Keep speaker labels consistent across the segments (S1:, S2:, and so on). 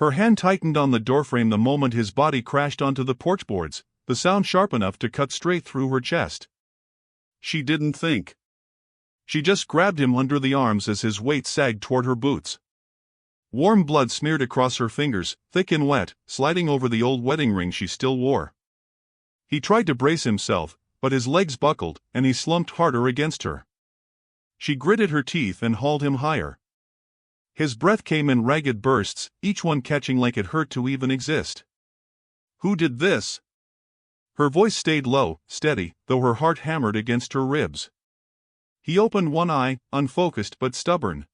S1: Her hand tightened on the doorframe the moment his body crashed onto the porch boards, the sound sharp enough to cut straight through her chest. She didn't think. She just grabbed him under the arms as his weight sagged toward her boots. Warm blood smeared across her fingers, thick and wet, sliding over the old wedding ring she still wore. He tried to brace himself, but his legs buckled, and he slumped harder against her. She gritted her teeth and hauled him higher. His breath came in ragged bursts, each one catching like it hurt to even exist. "Who did this?" Her voice stayed low, steady, though her heart hammered against her ribs. He opened one eye, unfocused but stubborn.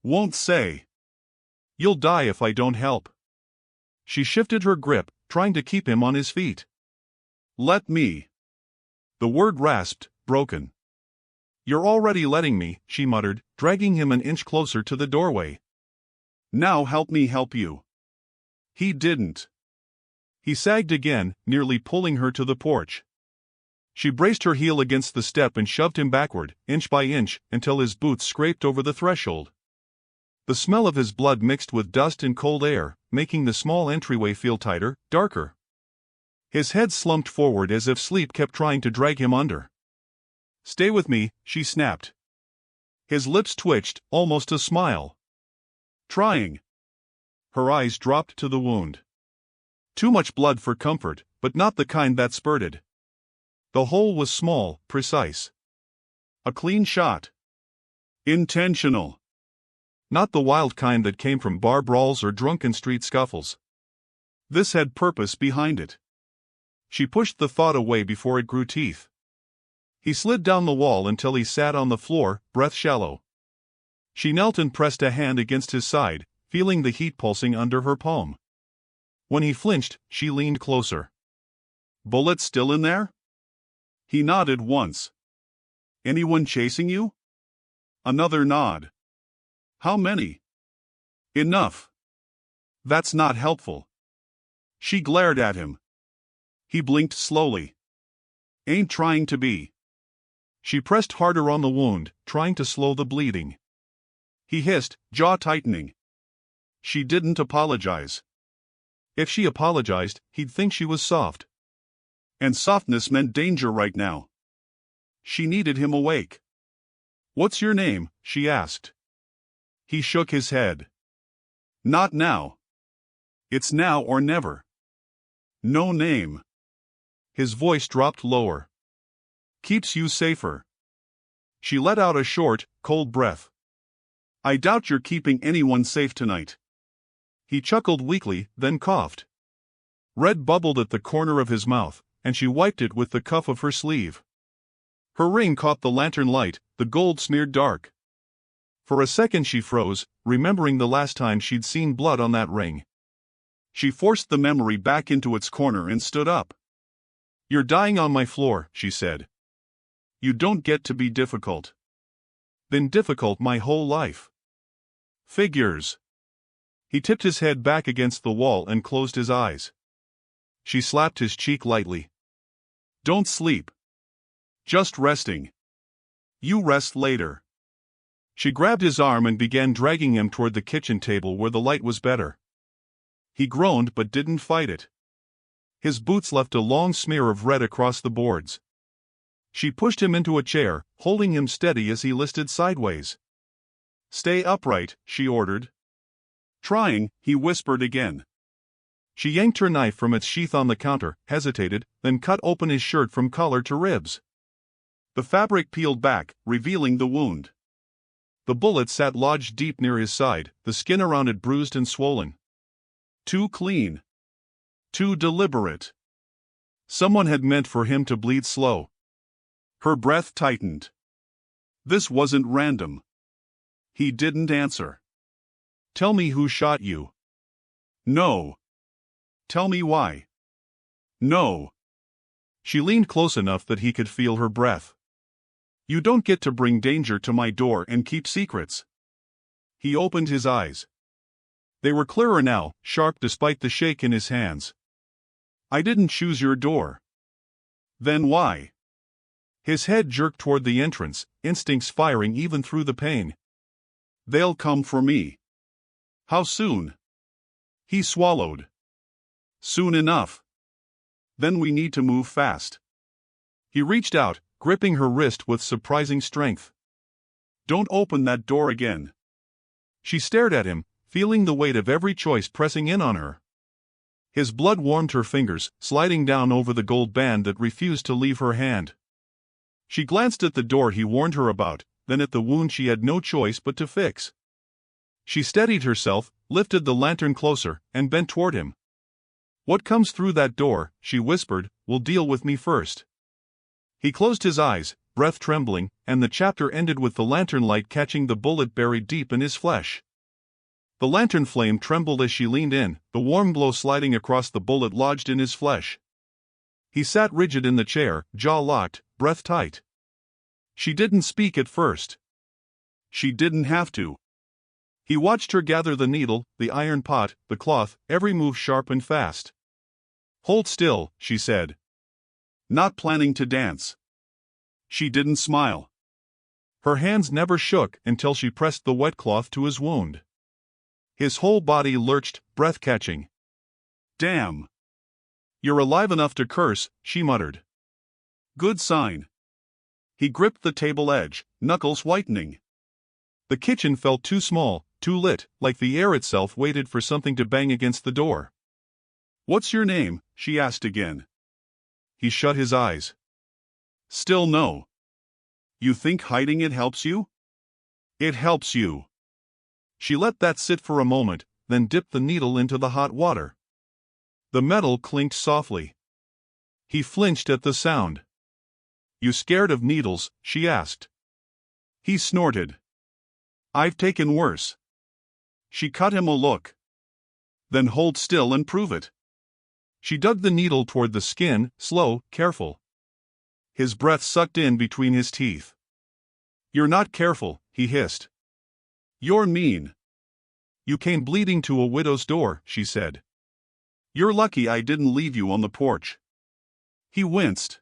S1: "Won't say. You'll die if I don't help." She shifted her grip, trying to keep him on his feet. "Let me." The word rasped, broken. "You're already letting me," she muttered, dragging him an inch closer to the doorway. "Now help me help you." He didn't. He sagged again, nearly pulling her to the porch. She braced her heel against the step and shoved him backward, inch by inch, until his boots scraped over the threshold. The smell of his blood mixed with dust and cold air, making the small entryway feel tighter, darker. His head slumped forward as if sleep kept trying to drag him under. "Stay with me," she snapped. His lips twitched, almost a smile. "Trying." Her eyes dropped to the wound. Too much blood for comfort, but not the kind that spurted. The hole was small, precise. A clean shot. Intentional. Not the wild kind that came from bar brawls or drunken street scuffles. This had purpose behind it. She pushed the thought away before it grew teeth. He slid down the wall until he sat on the floor, breath shallow. She knelt and pressed a hand against his side, feeling the heat pulsing under her palm. When he flinched, she leaned closer. "Bullet still in there?" He nodded once. "Anyone chasing you?" Another nod. "How many?" "Enough." "That's not helpful." She glared at him. He blinked slowly. "Ain't trying to be." She pressed harder on the wound, trying to slow the bleeding. He hissed, jaw tightening. She didn't apologize. If she apologized, he'd think she was soft. And softness meant danger right now. She needed him awake. "What's your name?" she asked. He shook his head. "Not now. It's now or never." "No name." His voice dropped lower. "Keeps you safer." She let out a short, cold breath. "I doubt you're keeping anyone safe tonight." He chuckled weakly, then coughed. Red bubbled at the corner of his mouth, and she wiped it with the cuff of her sleeve. Her ring caught the lantern light, the gold smeared dark. For a second she froze, remembering the last time she'd seen blood on that ring. She forced the memory back into its corner and stood up. "You're dying on my floor," she said. "You don't get to be difficult." "Been difficult my whole life." "Figures." He tipped his head back against the wall and closed his eyes. She slapped his cheek lightly. "Don't sleep. Just resting. You rest later." She grabbed his arm and began dragging him toward the kitchen table where the light was better. He groaned but didn't fight it. His boots left a long smear of red across the boards. She pushed him into a chair, holding him steady as he listed sideways. "Stay upright," she ordered. "Trying," he whispered again. She yanked her knife from its sheath on the counter, hesitated, then cut open his shirt from collar to ribs. The fabric peeled back, revealing the wound. The bullet sat lodged deep near his side, the skin around it bruised and swollen. Too clean. Too deliberate. Someone had meant for him to bleed slow. Her breath tightened. This wasn't random. He didn't answer. "Tell me who shot you." "No." "Tell me why." "No." She leaned close enough that he could feel her breath. "You don't get to bring danger to my door and keep secrets." He opened his eyes. They were clearer now, sharp despite the shake in his hands. "I didn't choose your door." "Then why?" His head jerked toward the entrance, instincts firing even through the pain. "They'll come for me." "How soon?" He swallowed. Soon enough. Then we need to move fast. He reached out, gripping her wrist with surprising strength. Don't open that door again. She stared at him, feeling the weight of every choice pressing in on her. His blood warmed her fingers, sliding down over the gold band that refused to leave her hand. She glanced at the door he warned her about, then at the wound she had no choice but to fix. She steadied herself, lifted the lantern closer, and bent toward him. What comes through that door, she whispered, will deal with me first. He closed his eyes, breath trembling, and the chapter ended with the lantern light catching the bullet buried deep in his flesh. The lantern flame trembled as she leaned in, the warm glow sliding across the bullet lodged in his flesh. He sat rigid in the chair, jaw locked, breath tight. She didn't speak at first. She didn't have to. He watched her gather the needle, the iron pot, the cloth, every move sharp and fast. Hold still, she said. Not planning to dance. She didn't smile. Her hands never shook until she pressed the wet cloth to his wound. His whole body lurched, breath-catching. Damn. You're alive enough to curse, she muttered. Good sign. He gripped the table edge, knuckles whitening. The kitchen felt too small, too lit, like the air itself waited for something to bang against the door. What's your name? She asked again. He shut his eyes. Still no. You think hiding it helps you? It helps you. She let that sit for a moment, then dipped the needle into the hot water. The metal clinked softly. He flinched at the sound. You scared of needles? She asked. He snorted. I've taken worse. She cut him a look. Then hold still and prove it. She dug the needle toward the skin, slow, careful. His breath sucked in between his teeth. You're not careful, he hissed. You're mean. You came bleeding to a widow's door, she said. You're lucky I didn't leave you on the porch. He winced.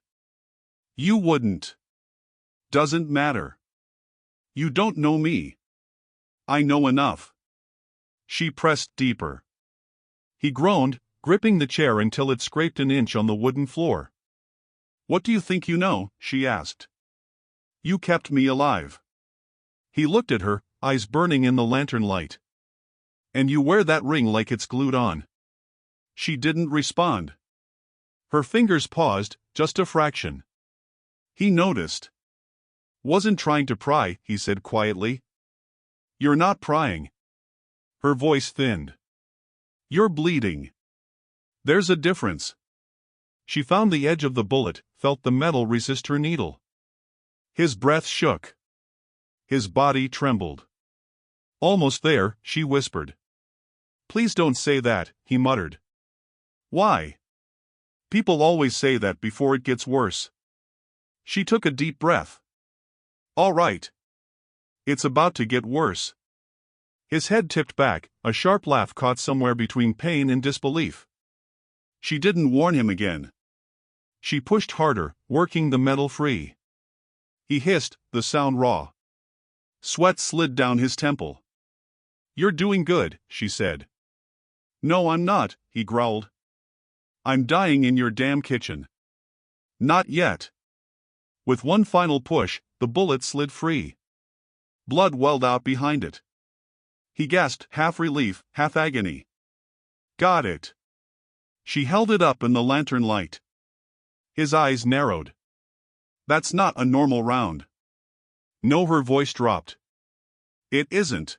S1: You wouldn't. Doesn't matter. You don't know me. I know enough. She pressed deeper. He groaned, gripping the chair until it scraped an inch on the wooden floor. What do you think you know? She asked. You kept me alive. He looked at her, eyes burning in the lantern light. And you wear that ring like it's glued on. She didn't respond. Her fingers paused, just a fraction. He noticed. Wasn't trying to pry, he said quietly. You're not prying. Her voice thinned. You're bleeding. There's a difference. She found the edge of the bullet, felt the metal resist her needle. His breath shook. His body trembled. Almost there, she whispered. Please don't say that, he muttered. Why? People always say that before it gets worse. She took a deep breath. All right. It's about to get worse. His head tipped back, a sharp laugh caught somewhere between pain and disbelief. She didn't warn him again. She pushed harder, working the metal free. He hissed, the sound raw. Sweat slid down his temple. You're doing good, she said. No, I'm not, he growled. I'm dying in your damn kitchen. Not yet. With one final push, the bullet slid free. Blood welled out behind it. He gasped, half relief, half agony. Got it. She held it up in the lantern light. His eyes narrowed. That's not a normal round. No, her voice dropped. It isn't.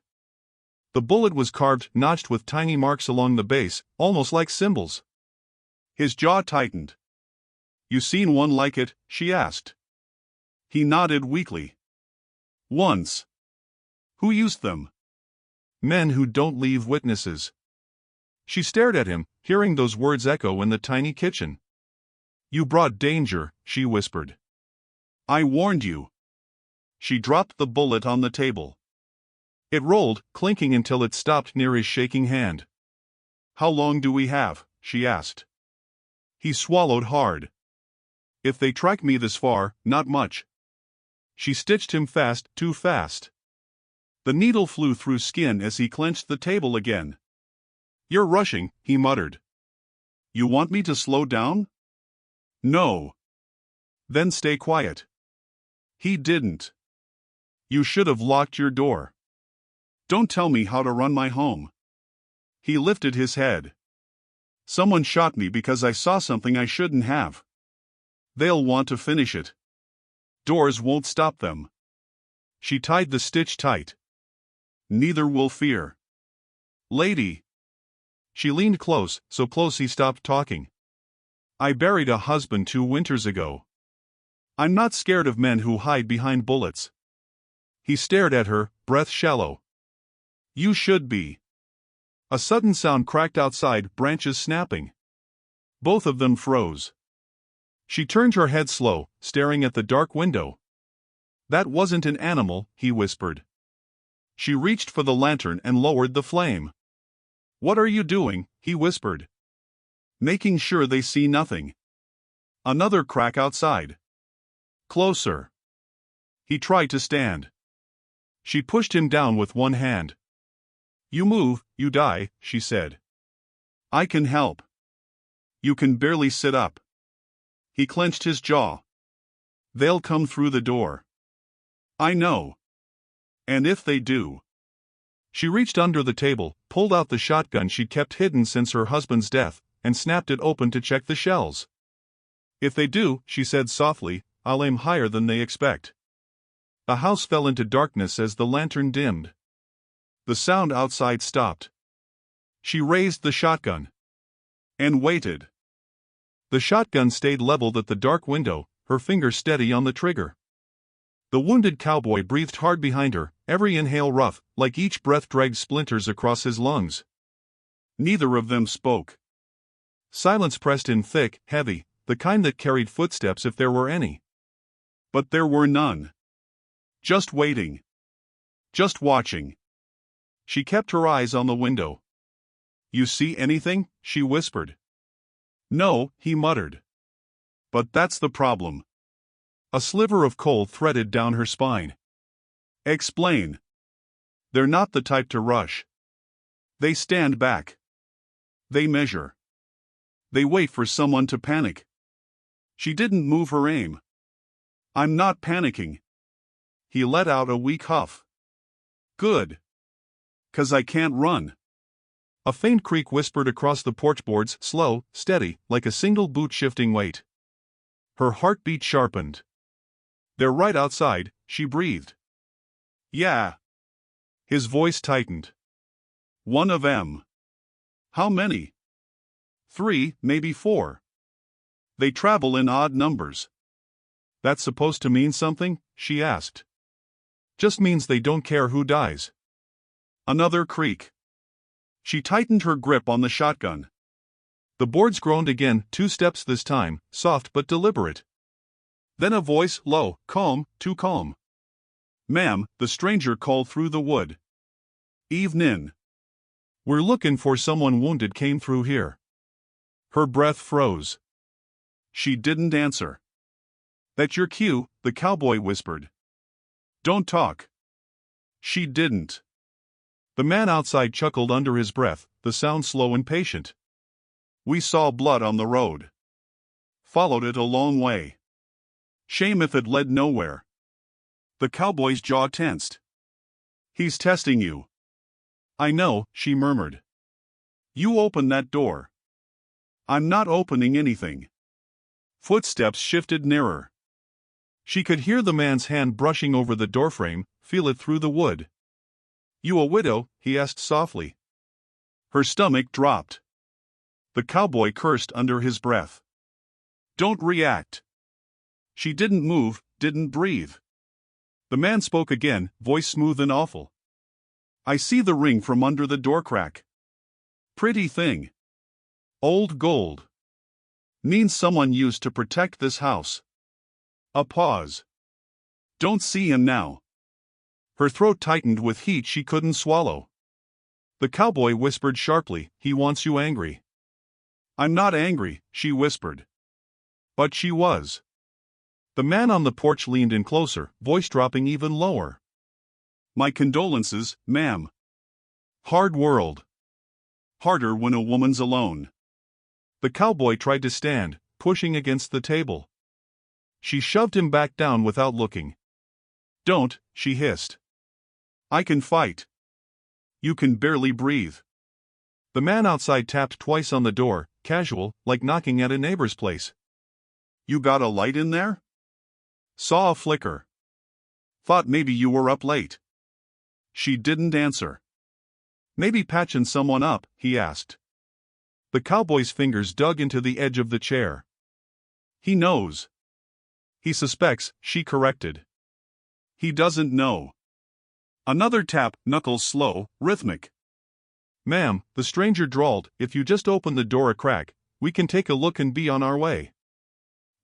S1: The bullet was carved, notched with tiny marks along the base, almost like symbols. His jaw tightened. You seen one like it? She asked. He nodded weakly. Once. Who used them? Men who don't leave witnesses. She stared at him, hearing those words echo in the tiny kitchen. You brought danger, she whispered. I warned you. She dropped the bullet on the table. It rolled, clinking until it stopped near his shaking hand. How long do we have? She asked. He swallowed hard. If they track me this far, not much. She stitched him fast, too fast. The needle flew through skin as he clenched the table again. You're rushing, he muttered. You want me to slow down? No. Then stay quiet. He didn't. You should have locked your door. Don't tell me how to run my home. He lifted his head. Someone shot me because I saw something I shouldn't have. They'll want to finish it. Doors won't stop them. She tied the stitch tight. Neither will fear. Lady. She leaned close, so close he stopped talking. I buried a husband 2 winters ago. I'm not scared of men who hide behind bullets. He stared at her, breath shallow. You should be. A sudden sound cracked outside, branches snapping. Both of them froze. She turned her head slow, staring at the dark window. That wasn't an animal, he whispered. She reached for the lantern and lowered the flame. What are you doing? He whispered. Making sure they see nothing. Another crack outside. Closer. He tried to stand. She pushed him down with one hand. You move, you die, she said. I can help. You can barely sit up. He clenched his jaw. They'll come through the door. I know. And if they do. She reached under the table, pulled out the shotgun she'd kept hidden since her husband's death, and snapped it open to check the shells. If they do, she said softly, I'll aim higher than they expect. The house fell into darkness as the lantern dimmed. The sound outside stopped. She raised the shotgun. And waited. The shotgun stayed leveled at the dark window, her finger steady on the trigger. The wounded cowboy breathed hard behind her, every inhale rough, like each breath dragged splinters across his lungs. Neither of them spoke. Silence pressed in thick, heavy, the kind that carried footsteps if there were any. But there were none. Just waiting. Just watching. She kept her eyes on the window. You see anything? She whispered. No, he muttered. But that's the problem. A sliver of coal threaded down her spine. Explain. They're not the type to rush. They stand back. They measure. They wait for someone to panic. She didn't move her aim. I'm not panicking. He let out a weak huff. Good. 'Cause I can't run. A faint creak whispered across the porch boards, slow, steady, like a single boot shifting weight. Her heartbeat sharpened. They're right outside, she breathed. Yeah. His voice tightened. One of 'em. How many? 3, maybe 4. They travel in odd numbers. That's supposed to mean something? She asked. Just means they don't care who dies. Another creak. She tightened her grip on the shotgun. The boards groaned again, 2 steps this time, soft but deliberate. Then a voice, low, calm, too calm. Ma'am, the stranger called through the wood. Evenin'. We're looking for someone wounded came through here. Her breath froze. She didn't answer. That's your cue, the cowboy whispered. Don't talk. She didn't. The man outside chuckled under his breath, the sound slow and patient. We saw blood on the road. Followed it a long way. Shame if it led nowhere. The cowboy's jaw tensed. He's testing you. I know, she murmured. You open that door. I'm not opening anything. Footsteps shifted nearer. She could hear the man's hand brushing over the doorframe, feel it through the wood. You a widow? He asked softly. Her stomach dropped. The cowboy cursed under his breath. Don't react. She didn't move, didn't breathe. The man spoke again, voice smooth and awful. I see the ring from under the door crack. Pretty thing. Old gold. Means someone used to protect this house. A pause. Don't see him now. Her throat tightened with heat she couldn't swallow. The cowboy whispered sharply, he wants you angry. I'm not angry, she whispered. But she was. The man on the porch leaned in closer, voice dropping even lower. My condolences, ma'am. Hard world. harder when a woman's alone. The cowboy tried to stand, pushing against the table. She shoved him back down without looking. "Don't," she hissed. "I can fight. You can barely breathe." The man outside tapped twice on the door, casual, like knocking at a neighbor's place. "You got a light in there?" "Saw a flicker. Thought maybe you were up late." She didn't answer. "Maybe patching someone up?" he asked. The cowboy's fingers dug into the edge of the chair. "He knows." "He suspects," she corrected. "He doesn't know." Another tap, knuckles slow, rhythmic. "Ma'am," the stranger drawled, "if you just open the door a crack, we can take a look and be on our way."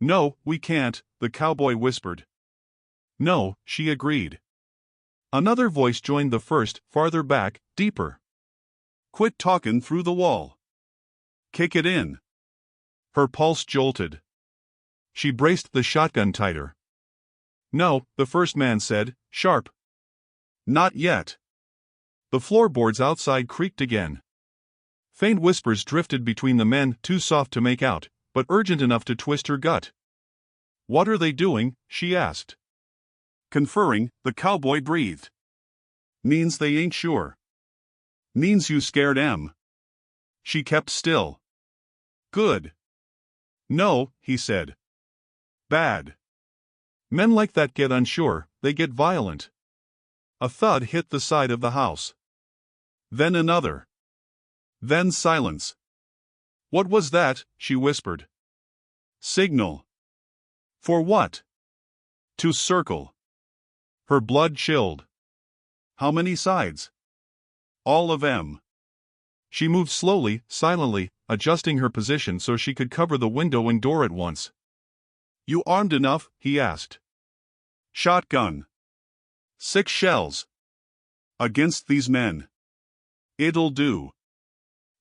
S1: "No, we can't," the cowboy whispered. "No," she agreed. Another voice joined the first, farther back, deeper. "Quit talking through the wall. Kick it in." Her pulse jolted. She braced the shotgun tighter. "No," the first man said, sharp. "Not yet." The floorboards outside creaked again. Faint whispers drifted between the men, too soft to make out, but urgent enough to twist her gut. "What are they doing?" she asked. "Conferring," the cowboy breathed. "Means they ain't sure. Means you scared 'em." She kept still. "Good." "No," he said. "Bad. Men like that get unsure, they get violent." A thud hit the side of the house. Then another. Then silence. "What was that?" she whispered. "Signal." "For what?" "To circle." Her blood chilled. "How many sides?" "All of 'em." She moved slowly, silently, adjusting her position so she could cover the window and door at once. "You armed enough?" he asked. "Shotgun. 6 shells. Against these men. It'll do."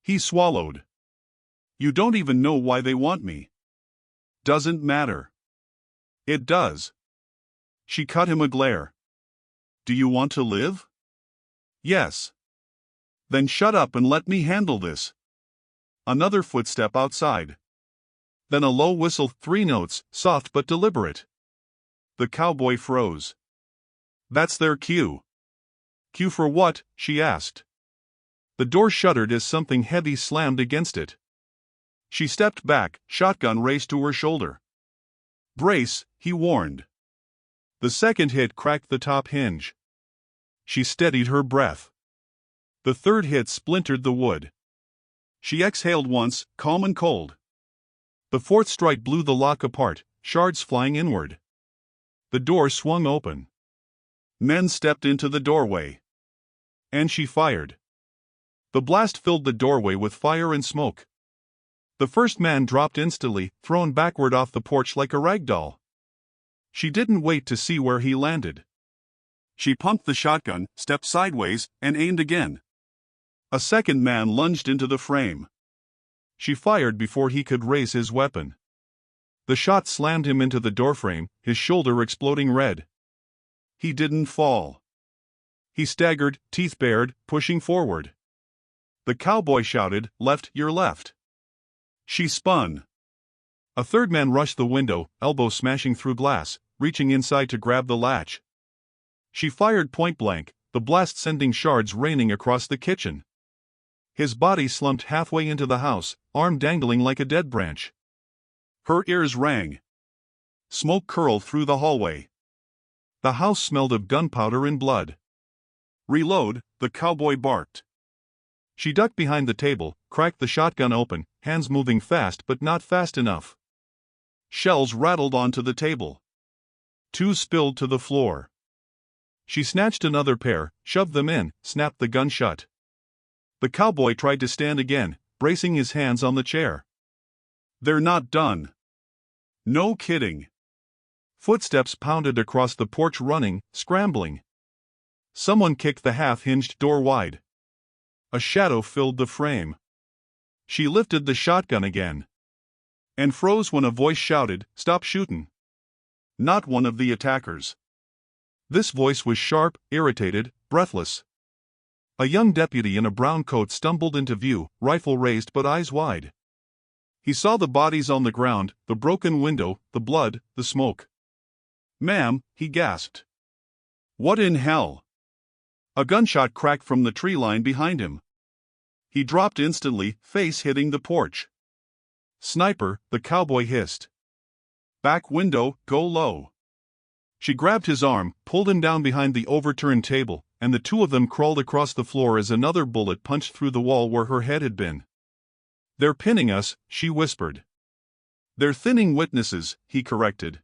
S1: He swallowed. "You don't even know why they want me." "Doesn't matter." "It does." She cut him a glare. "Do you want to live?" "Yes." "Then shut up and let me handle this." Another footstep outside. Then a low whistle, 3 notes, soft but deliberate. The cowboy froze. "That's their cue." "Cue for what?" she asked. The door shuddered as something heavy slammed against it. She stepped back, shotgun raised to her shoulder. "Brace," he warned. The second hit cracked the top hinge. She steadied her breath. The third hit splintered the wood. She exhaled once, calm and cold. The fourth strike blew the lock apart, shards flying inward. The door swung open. Men stepped into the doorway. And she fired. The blast filled the doorway with fire and smoke. The first man dropped instantly, thrown backward off the porch like a rag doll. She didn't wait to see where he landed. She pumped the shotgun, stepped sideways, and aimed again. A second man lunged into the frame. She fired before he could raise his weapon. The shot slammed him into the doorframe, his shoulder exploding red. He didn't fall. He staggered, teeth bared, pushing forward. The cowboy shouted, "Left, your left." She spun. A third man rushed the window, elbow smashing through glass, reaching inside to grab the latch. She fired point blank, the blast sending shards raining across the kitchen. His body slumped halfway into the house, arm dangling like a dead branch. Her ears rang. Smoke curled through the hallway. The house smelled of gunpowder and blood. "Reload," the cowboy barked. She ducked behind the table, cracked the shotgun open, hands moving fast but not fast enough. Shells rattled onto the table. 2 spilled to the floor. She snatched another pair, shoved them in, snapped the gun shut. The cowboy tried to stand again, bracing his hands on the chair. "They're not done." "No kidding." Footsteps pounded across the porch, running, scrambling. Someone kicked the half-hinged door wide. A shadow filled the frame. She lifted the shotgun again. And froze when a voice shouted, "Stop shootin'." Not one of the attackers. This voice was sharp, irritated, breathless. A young deputy in a brown coat stumbled into view, rifle raised but eyes wide. He saw the bodies on the ground, the broken window, the blood, the smoke. "Ma'am," he gasped. "What in hell?" A gunshot cracked from the tree line behind him. He dropped instantly, face hitting the porch. "Sniper," the cowboy hissed. "Back window, go low." She grabbed his arm, pulled him down behind the overturned table, and the two of them crawled across the floor as another bullet punched through the wall where her head had been. "They're pinning us," she whispered. "They're thinning witnesses," he corrected.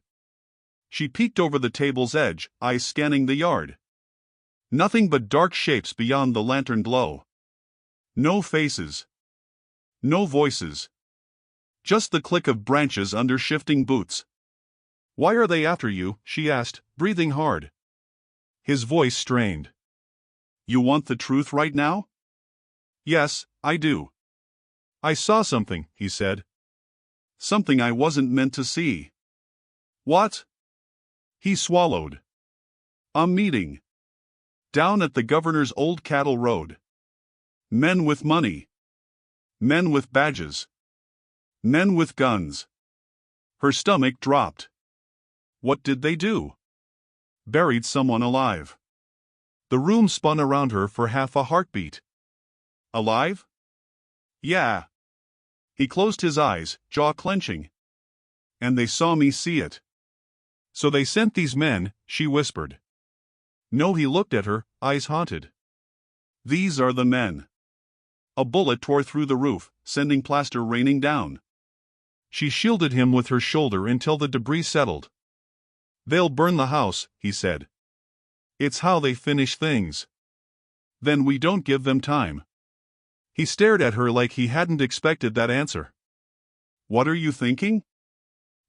S1: She peeked over the table's edge, eyes scanning the yard. Nothing but dark shapes beyond the lantern glow. No faces. No voices. Just the click of branches under shifting boots. "Why are they after you?" she asked, breathing hard. His voice strained. "You want the truth right now?" "Yes, I do." "I saw something," he said. "Something I wasn't meant to see." "What?" He swallowed. "A meeting. Down at the governor's old cattle road. Men with money. Men with badges. Men with guns." Her stomach dropped. What did they do? Buried someone alive. The room spun around her for half a heartbeat. Alive? Yeah. He closed his eyes, jaw clenching. "And they saw me see it." "So they sent these men," she whispered. No, he looked at her, eyes haunted. "These are the men." A bullet tore through the roof, sending plaster raining down. She shielded him with her shoulder until the debris settled. "They'll burn the house," he said. "It's how they finish things." "Then we don't give them time." He stared at her like he hadn't expected that answer. "What are you thinking?"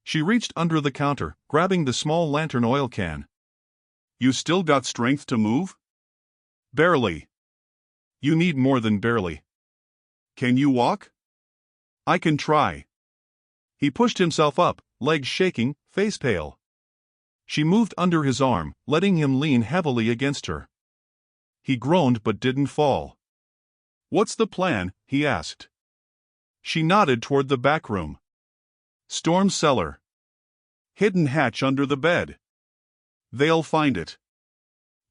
S1: She reached under the counter, grabbing the small lantern oil can. "You still got strength to move?" "Barely." "You need more than barely." "Can you walk?" "I can try." He pushed himself up, legs shaking, face pale. She moved under his arm, letting him lean heavily against her. He groaned but didn't fall. "What's the plan?" he asked. She nodded toward the back room. "Storm cellar. Hidden hatch under the bed. They'll find it."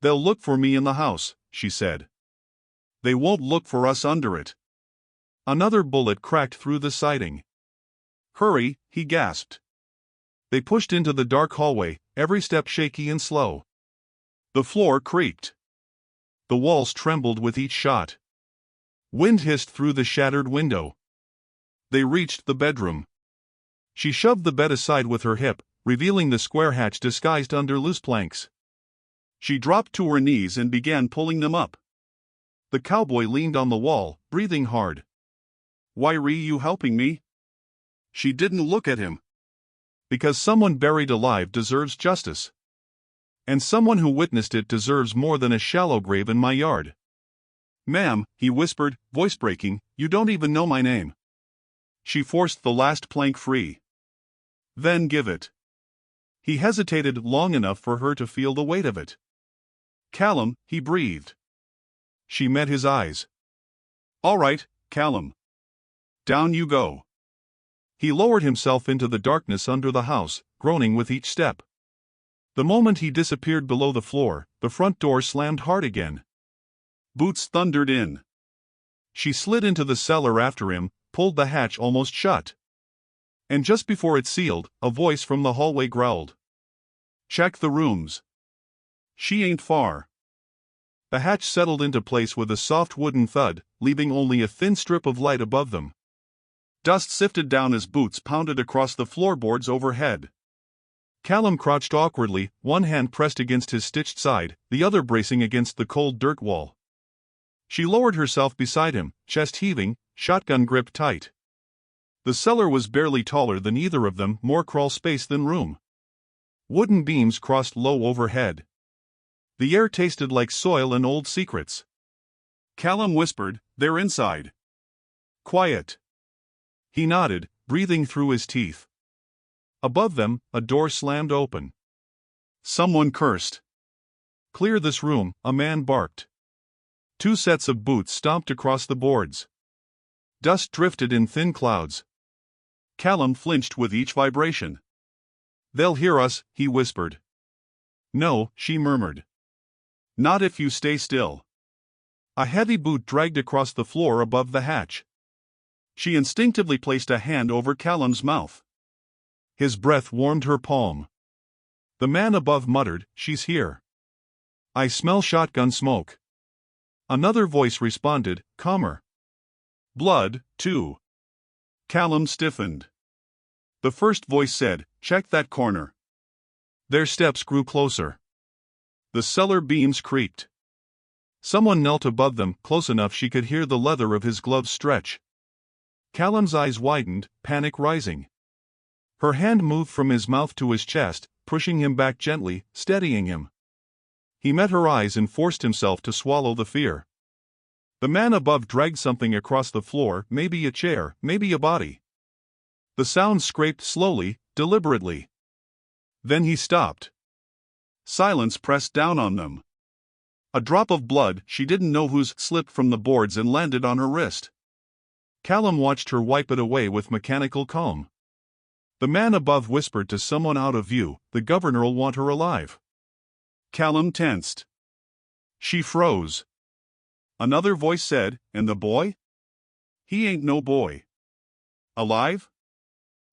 S1: "They'll look for me in the house," she said. "They won't look for us under it." Another bullet cracked through the siding. "Hurry," he gasped. They pushed into the dark hallway, every step shaky and slow. The floor creaked. The walls trembled with each shot. Wind hissed through the shattered window. They reached the bedroom. She shoved the bed aside with her hip, revealing the square hatch disguised under loose planks. She dropped to her knees and began pulling them up. The cowboy leaned on the wall, breathing hard. "Why are you helping me?" She didn't look at him. "Because someone buried alive deserves justice. And someone who witnessed it deserves more than a shallow grave in my yard." "Ma'am," he whispered, voice breaking, "you don't even know my name." She forced the last plank free. "Then give it." He hesitated long enough for her to feel the weight of it. "Callum," he breathed. She met his eyes. "All right, Callum. Down you go." He lowered himself into the darkness under the house, groaning with each step. The moment he disappeared below the floor, the front door slammed hard again. Boots thundered in. She slid into the cellar after him, pulled the hatch almost shut. And just before it sealed, a voice from the hallway growled. "Check the rooms. She ain't far." The hatch settled into place with a soft wooden thud, leaving only a thin strip of light above them. Dust sifted down as boots pounded across the floorboards overhead. Callum crouched awkwardly, one hand pressed against his stitched side, the other bracing against the cold dirt wall. She lowered herself beside him, chest heaving, shotgun gripped tight. The cellar was barely taller than either of them, more crawl space than room. Wooden beams crossed low overhead. The air tasted like soil and old secrets. Callum whispered, "They're inside." "Quiet." He nodded, breathing through his teeth. Above them, a door slammed open. Someone cursed. "Clear this room," a man barked. 2 sets of boots stomped across the boards. Dust drifted in thin clouds. Callum flinched with each vibration. "They'll hear us," he whispered. "No," she murmured. "Not if you stay still." A heavy boot dragged across the floor above the hatch. She instinctively placed a hand over Callum's mouth. His breath warmed her palm. The man above muttered, "She's here." "I smell shotgun smoke." Another voice responded, calmer. "Blood, too." Callum stiffened. The first voice said, "Check that corner." Their steps grew closer. The cellar beams creaked. Someone knelt above them, close enough she could hear the leather of his gloves stretch. Callum's eyes widened, panic rising. Her hand moved from his mouth to his chest, pushing him back gently, steadying him. He met her eyes and forced himself to swallow the fear. The man above dragged something across the floor, maybe a chair, maybe a body. The sound scraped slowly, deliberately. Then he stopped. Silence pressed down on them. A drop of blood, she didn't know whose, slipped from the boards and landed on her wrist. Callum watched her wipe it away with mechanical calm. The man above whispered to someone out of view, "The governor'll want her alive." Callum tensed. She froze. Another voice said, "And the boy?" "He ain't no boy." "Alive?"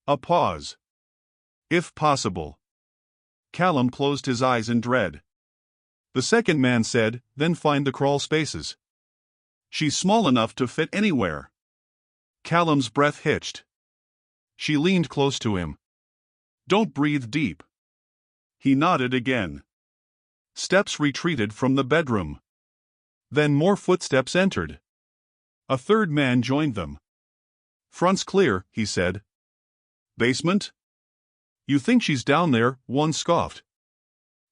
S1: A pause. "If possible." Callum closed his eyes in dread. The second man said, "Then find the crawl spaces. She's small enough to fit anywhere." Callum's breath hitched. She leaned close to him. "Don't breathe deep." He nodded again. Steps retreated from the bedroom. Then more footsteps entered. A third man joined them. "Front's clear," he said. "Basement?" "You think she's down there," one scoffed.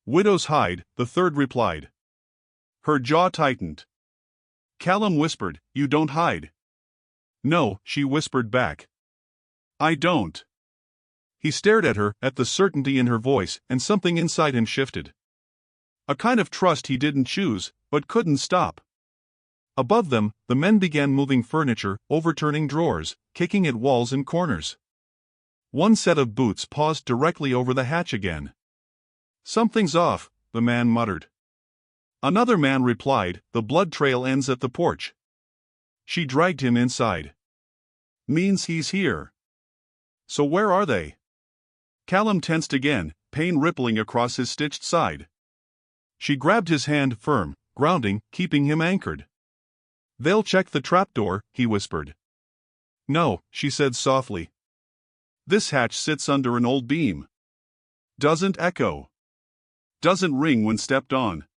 S1: "Widow's hide," the third replied. Her jaw tightened. Callum whispered, "You don't hide." "No," she whispered back. "I don't." He stared at her, at the certainty in her voice, and something inside him shifted. A kind of trust he didn't choose, but couldn't stop. Above them, the men began moving furniture, overturning drawers, kicking at walls and corners. One set of boots paused directly over the hatch again. "Something's off," the man muttered. Another man replied, "The blood trail ends at the porch." She dragged him inside. "Means he's here." "So where are they?" Callum tensed again, pain rippling across his stitched side. She grabbed his hand firm, grounding, keeping him anchored. "They'll check the trapdoor," he whispered. "No," she said softly. "This hatch sits under an old beam. Doesn't echo. Doesn't ring when stepped on.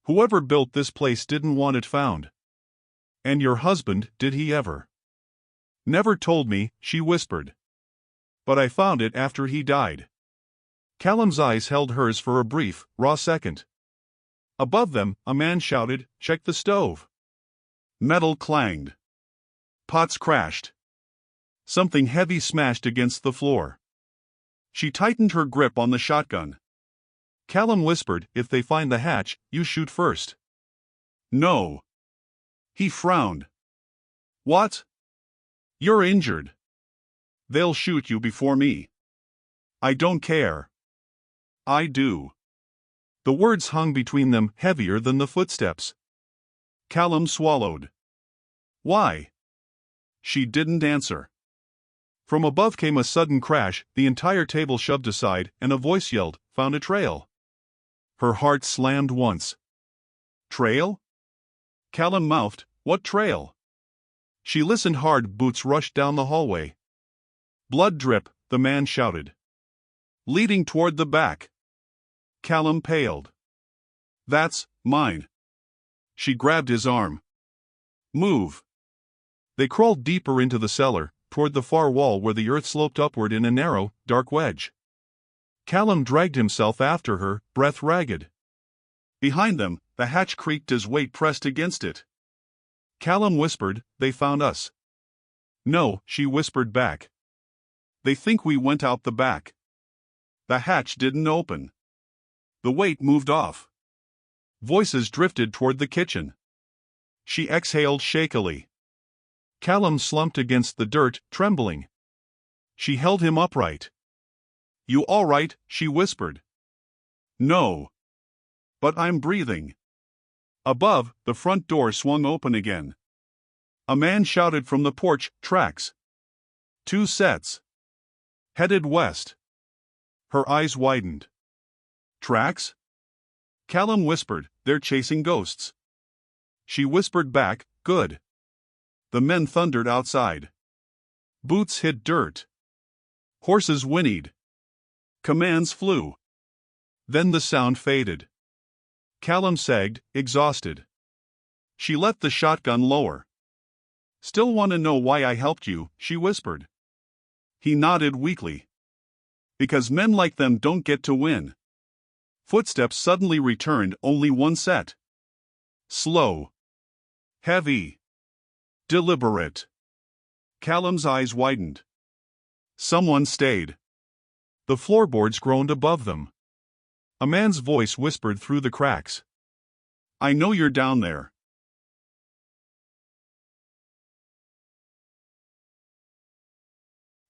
S1: Whoever built this place didn't want it found." "And your husband, did he ever?" "Never told me," she whispered. "But I found it after he died." Callum's eyes held hers for a brief, raw second. Above them, a man shouted, "Check the stove." Metal clanged. Pots crashed. Something heavy smashed against the floor. She tightened her grip on the shotgun. Callum whispered, "If they find the hatch, you shoot first." "No." He frowned. "What?" "You're injured. They'll shoot you before me." "I don't care." "I do." The words hung between them, heavier than the footsteps. Callum swallowed. "Why?" She didn't answer. From above came a sudden crash, the entire table shoved aside, and a voice yelled, "Found a trail." Her heart slammed once. "Trail?" Callum mouthed, "What trail?" She listened hard. Boots rushed down the hallway. "Blood drip," the man shouted. "Leading toward the back." Callum paled. "That's mine." She grabbed his arm. "Move." They crawled deeper into the cellar, toward the far wall where the earth sloped upward in a narrow, dark wedge. Callum dragged himself after her, breath ragged. Behind them, the hatch creaked as weight pressed against it. Callum whispered, "They found us." "No," she whispered back. "They think we went out the back." The hatch didn't open. The weight moved off. Voices drifted toward the kitchen. She exhaled shakily. Callum slumped against the dirt, trembling. She held him upright. "You all right?" she whispered. "No. But I'm breathing." Above, the front door swung open again. A man shouted from the porch, "Tracks. 2 sets. Headed west." Her eyes widened. "Tracks?" Callum whispered, "They're chasing ghosts." She whispered back, "Good." The men thundered outside. Boots hit dirt. Horses whinnied. Commands flew. Then the sound faded. Callum sagged, exhausted. She let the shotgun lower. "Still want to know why I helped you?" she whispered. He nodded weakly. "Because men like them don't get to win." Footsteps suddenly returned, only one set. Slow. Heavy. Deliberate. Callum's eyes widened. Someone stayed. The floorboards groaned above them. A man's voice whispered through the cracks. "I know you're down there."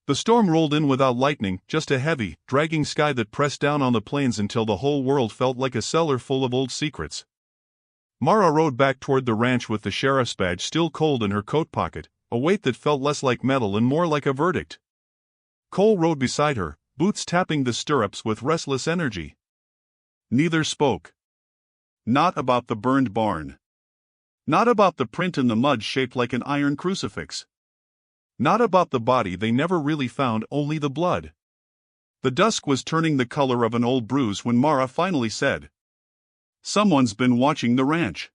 S1: The storm rolled in without lightning, just a heavy, dragging sky that pressed down on the plains until the whole world felt like a cellar full of old secrets. Mara rode back toward the ranch with the sheriff's badge still cold in her coat pocket, a weight that felt less like metal and more like a verdict. Cole rode beside her, boots tapping the stirrups with restless energy. Neither spoke. Not about the burned barn. Not about the print in the mud shaped like an iron crucifix. Not about the body they never really found, only the blood. The dusk was turning the color of an old bruise when Mara finally said, "Someone's been watching the ranch.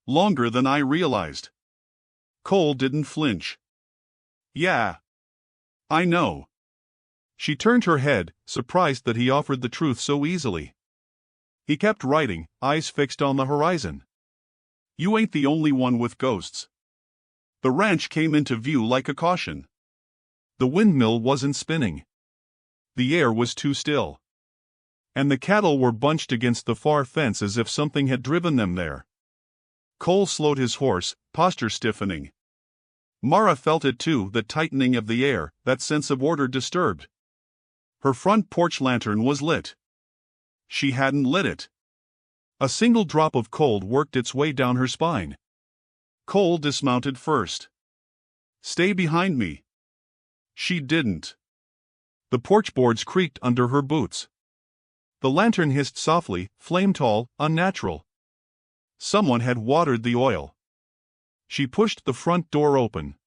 S1: Longer than I realized." Cole didn't flinch. "Yeah. I know." She turned her head, surprised that he offered the truth so easily. He kept writing, eyes fixed on the horizon. "You ain't the only one with ghosts." The ranch came into view like a caution. The windmill wasn't spinning. The air was too still. And the cattle were bunched against the far fence as if something had driven them there. Cole slowed his horse, posture stiffening. Mara felt it too, the tightening of the air, that sense of order disturbed. Her front porch lantern was lit. She hadn't lit it. A single drop of cold worked its way down her spine. Cole dismounted first. "Stay behind me." She didn't. The porch boards creaked under her boots. The lantern hissed softly, flame-tall, unnatural. Someone had watered the oil. She pushed the front door open.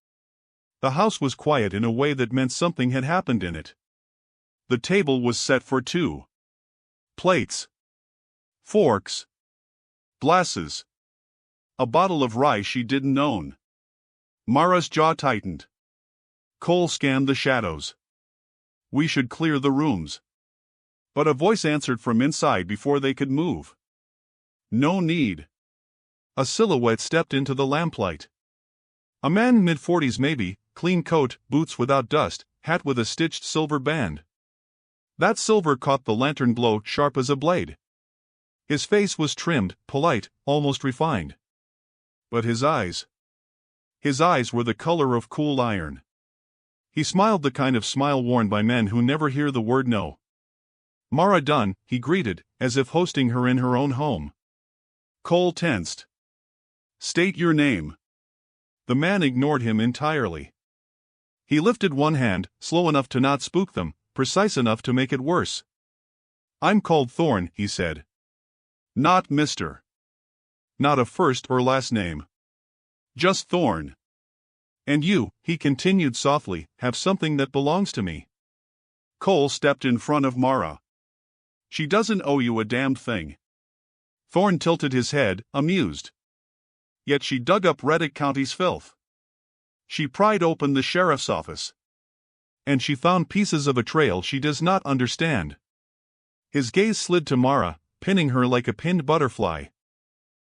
S1: The house was quiet in a way that meant something had happened in it. The table was set for 2. Plates. Forks. Glasses. A bottle of rye she didn't own. Mara's jaw tightened. Cole scanned the shadows. "We should clear the rooms." But a voice answered from inside before they could move. "No need." A silhouette stepped into the lamplight. A man mid-40s maybe, clean coat, boots without dust, hat with a stitched silver band. That silver caught the lantern glow sharp as a blade. His face was trimmed, polite, almost refined. But his eyes were the color of cool iron. He smiled the kind of smile worn by men who never hear the word no. "Mara Dunn," he greeted, as if hosting her in her own home. Cole tensed. "State your name." The man ignored him entirely. He lifted one hand, slow enough to not spook them, precise enough to make it worse. "I'm called Thorne," he said. "Not Mr. Not a first or last name. Just Thorne. And you," he continued softly, "have something that belongs to me." Cole stepped in front of Mara. "She doesn't owe you a damned thing." Thorne tilted his head, amused. "Yet she dug up Reddick County's filth. She pried open the sheriff's office. And she found pieces of a trail she does not understand." His gaze slid to Mara, pinning her like a pinned butterfly.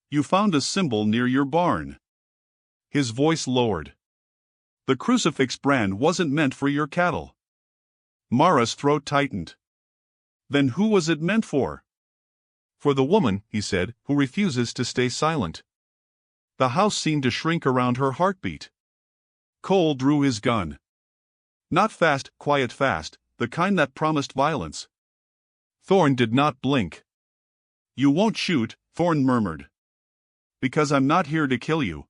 S1: "You found a symbol near your barn." His voice lowered. "The crucifix brand wasn't meant for your cattle." Mara's throat tightened. "Then who was it meant for?" "For the woman," he said, "who refuses to stay silent." The house seemed to shrink around her heartbeat. Cole drew his gun. Not fast, quiet fast, the kind that promised violence. Thorn did not blink. "You won't shoot," Thorn murmured. "Because I'm not here to kill you."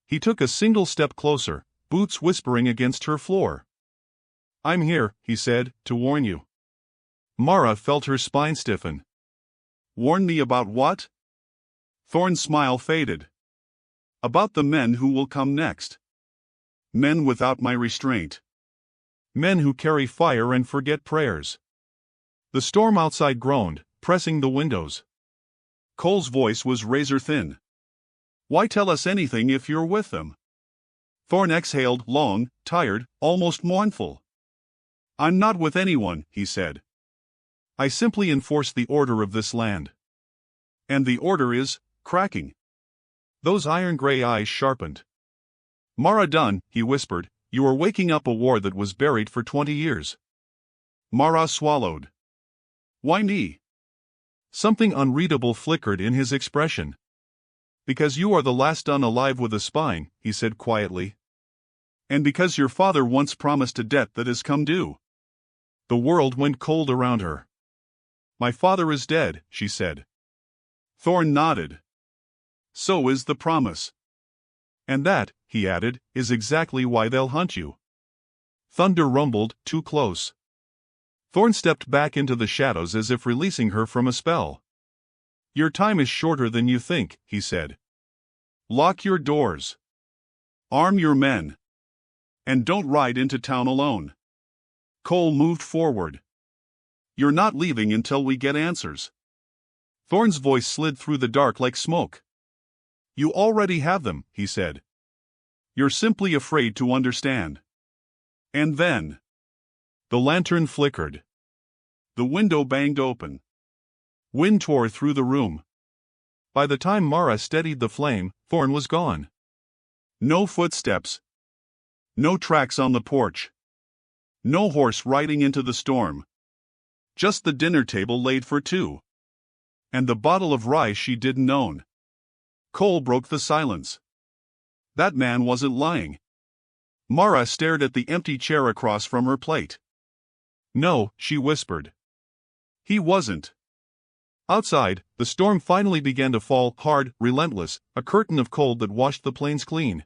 S1: He took a single step closer, boots whispering against her floor. "I'm here," he said, "to warn you." Mara felt her spine stiffen. "Warn me about what?" Thorn's smile faded. "About the men who will come next. Men without my restraint. Men who carry fire and forget prayers." The storm outside groaned, pressing the windows. Cole's voice was razor thin. "Why tell us anything if you're with them?" Thorn exhaled, long, tired, almost mournful. "I'm not with anyone," he said. "I simply enforce the order of this land." "And the order is cracking." Those iron-gray eyes sharpened. "Mara Dunn," he whispered, "you are waking up a war that was buried for 20 years. Mara swallowed. "Why me?" Something unreadable flickered in his expression. "Because you are the last Dunn alive with a spine," he said quietly. "And because your father once promised a debt that has come due." The world went cold around her. "My father is dead," she said. Thorn nodded. "So is the promise. And that," he added, "is exactly why they'll hunt you." Thunder rumbled, too close. Thorn stepped back into the shadows as if releasing her from a spell. "Your time is shorter than you think," he said. "Lock your doors. Arm your men. And don't ride into town alone." Cole moved forward. "You're not leaving until we get answers." Thorn's voice slid through the dark like smoke. "You already have them," he said. "You're simply afraid to understand." And then the lantern flickered. The window banged open. Wind tore through the room. By the time Mara steadied the flame, Thorn was gone. No footsteps. No tracks on the porch. No horse riding into the storm. Just the dinner table laid for two. And the bottle of rye she didn't own. Cole broke the silence. That man wasn't lying. Mara stared at the empty chair across from her plate. "No," she whispered. "He wasn't." Outside, the storm finally began to fall, hard, relentless, a curtain of cold that washed the plains clean.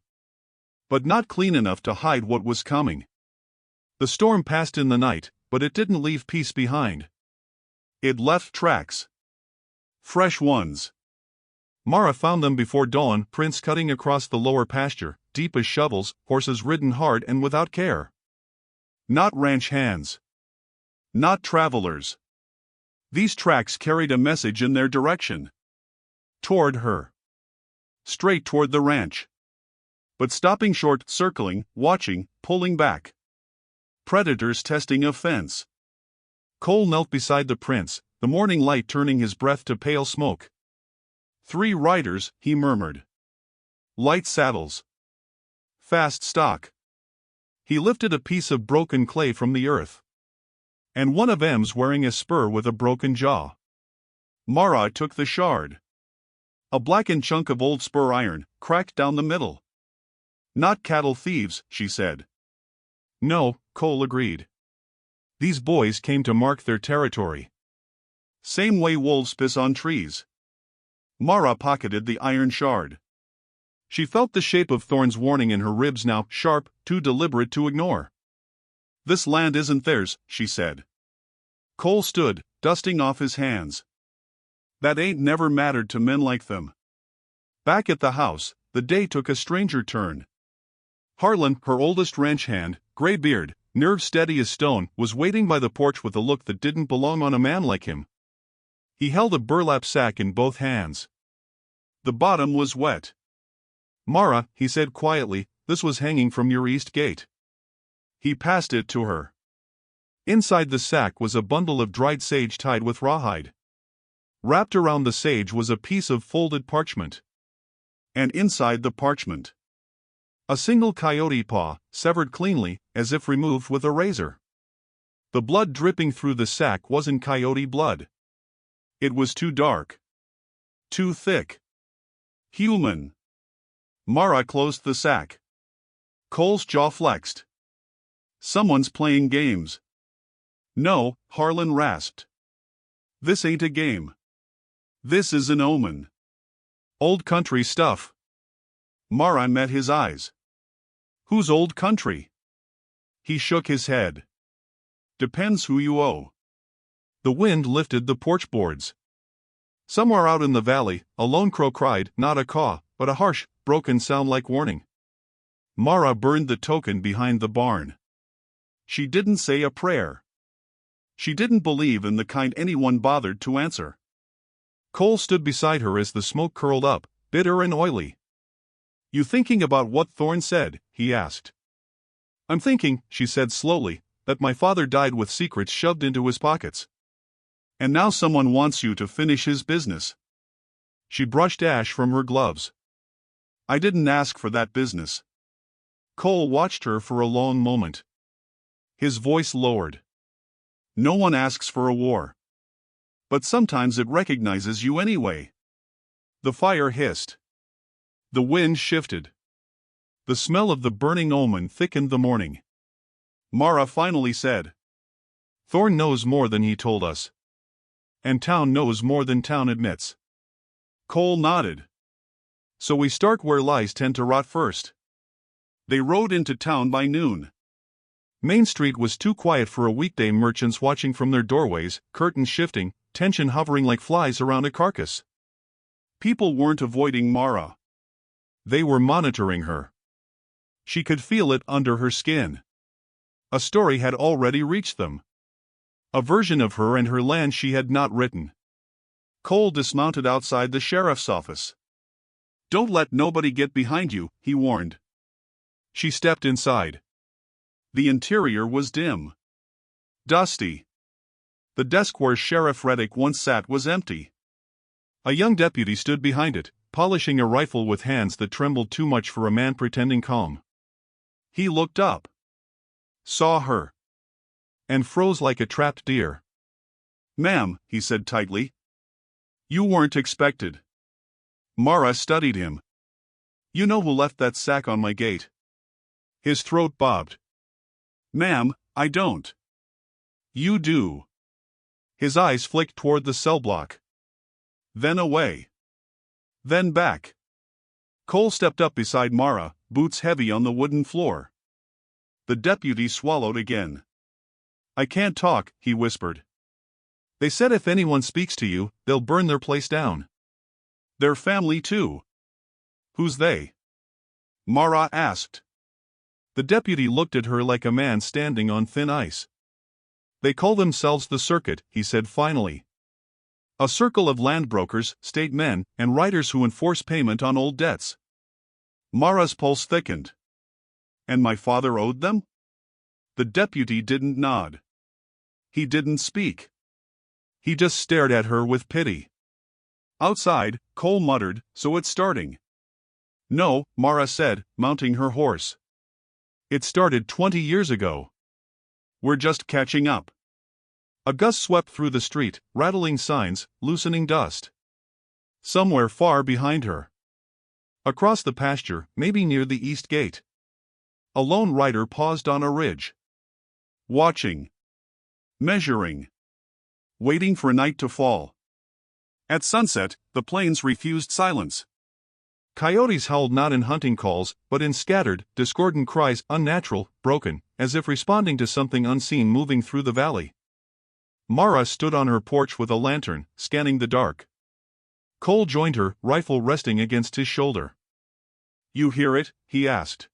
S1: But not clean enough to hide what was coming. The storm passed in the night, but it didn't leave peace behind. It left tracks. Fresh ones. Mara found them before dawn, prints cutting across the lower pasture, deep as shovels, horses ridden hard and without care. Not ranch hands. Not travelers. These tracks carried a message in their direction. Toward her. Straight toward the ranch. But stopping short, circling, watching, pulling back. Predators testing a fence. Cole knelt beside the prince, the morning light turning his breath to pale smoke. 3 riders, he murmured. Light saddles. Fast stock. He lifted a piece of broken clay from the earth. And one of them's wearing a spur with a broken jaw. Mara took the shard. A blackened chunk of old spur iron, cracked down the middle. "Not cattle thieves," she said. "No," Cole agreed. "These boys came to mark their territory. Same way wolves piss on trees." Mara pocketed the iron shard. She felt the shape of Thorn's warning in her ribs now, sharp, too deliberate to ignore. "This land isn't theirs," she said. Cole stood, dusting off his hands. "That ain't never mattered to men like them." Back at the house, the day took a stranger turn. Harlan, her oldest ranch hand, gray-beard, nerve steady as stone, was waiting by the porch with a look that didn't belong on a man like him. He held a burlap sack in both hands. The bottom was wet. "Mara," he said quietly, "this was hanging from your east gate." He passed it to her. Inside the sack was a bundle of dried sage tied with rawhide. Wrapped around the sage was a piece of folded parchment. And inside the parchment, a single coyote paw, severed cleanly, as if removed with a razor. The blood dripping through the sack wasn't coyote blood. It was too dark. Too thick. Human. Mara closed the sack. Cole's jaw flexed. Someone's playing games. No, Harlan rasped. This ain't a game. This is an omen. Old country stuff. Mara met his eyes. Whose old country? He shook his head. Depends who you owe. The wind lifted the porch boards. Somewhere out in the valley, a lone crow cried, not a caw, but a harsh, broken sound like warning. Mara burned the token behind the barn. She didn't say a prayer. She didn't believe in the kind anyone bothered to answer. Cole stood beside her as the smoke curled up, bitter and oily. You thinking about what Thorne said? He asked. I'm thinking, she said slowly, that my father died with secrets shoved into his pockets. And now someone wants you to finish his business. She brushed ash from her gloves. I didn't ask for that business. Cole watched her for a long moment. His voice lowered. No one asks for a war. But sometimes it recognizes you anyway. The fire hissed. The wind shifted. The smell of the burning omen thickened the morning. Mara finally said, Thorne knows more than he told us. And town knows more than town admits. Cole nodded. So we start where lies tend to rot first. They rode into town by noon. Main Street was too quiet for a weekday. Merchants watching from their doorways, curtains shifting, tension hovering like flies around a carcass. People weren't avoiding Mara. They were monitoring her. She could feel it under her skin. A story had already reached them. A version of her and her land she had not written. Cole dismounted outside the sheriff's office. Don't let nobody get behind you, he warned. She stepped inside. The interior was dim. Dusty. The desk where Sheriff Reddick once sat was empty. A young deputy stood behind it, polishing a rifle with hands that trembled too much for a man pretending calm. He looked up. Saw her. And froze like a trapped deer. Ma'am, he said tightly. You weren't expected. Mara studied him. You know who left that sack on my gate? His throat bobbed. Ma'am, I don't. You do. His eyes flicked toward the cell block. Then away. Then back. Cole stepped up beside Mara, boots heavy on the wooden floor. The deputy swallowed again. I can't talk, he whispered. They said if anyone speaks to you, they'll burn their place down. Their family too. Who's they? Mara asked. The deputy looked at her like a man standing on thin ice. They call themselves the Circuit, he said finally. A circle of land brokers, state men, and writers who enforce payment on old debts. Mara's pulse thickened. And my father owed them? The deputy didn't nod. He didn't speak. He just stared at her with pity. Outside, Cole muttered, so it's starting. No, Mara said, mounting her horse. It started 20 years ago. We're just catching up. A gust swept through the street, rattling signs, loosening dust. Somewhere far behind her. Across the pasture, maybe near the east gate. A lone rider paused on a ridge. Watching. Measuring. Waiting for night to fall. At sunset, the plains refused silence. Coyotes howled not in hunting calls, but in scattered, discordant cries, unnatural, broken, as if responding to something unseen moving through the valley. Mara stood on her porch with a lantern, scanning the dark. Cole joined her, rifle resting against his shoulder. You hear it? He asked.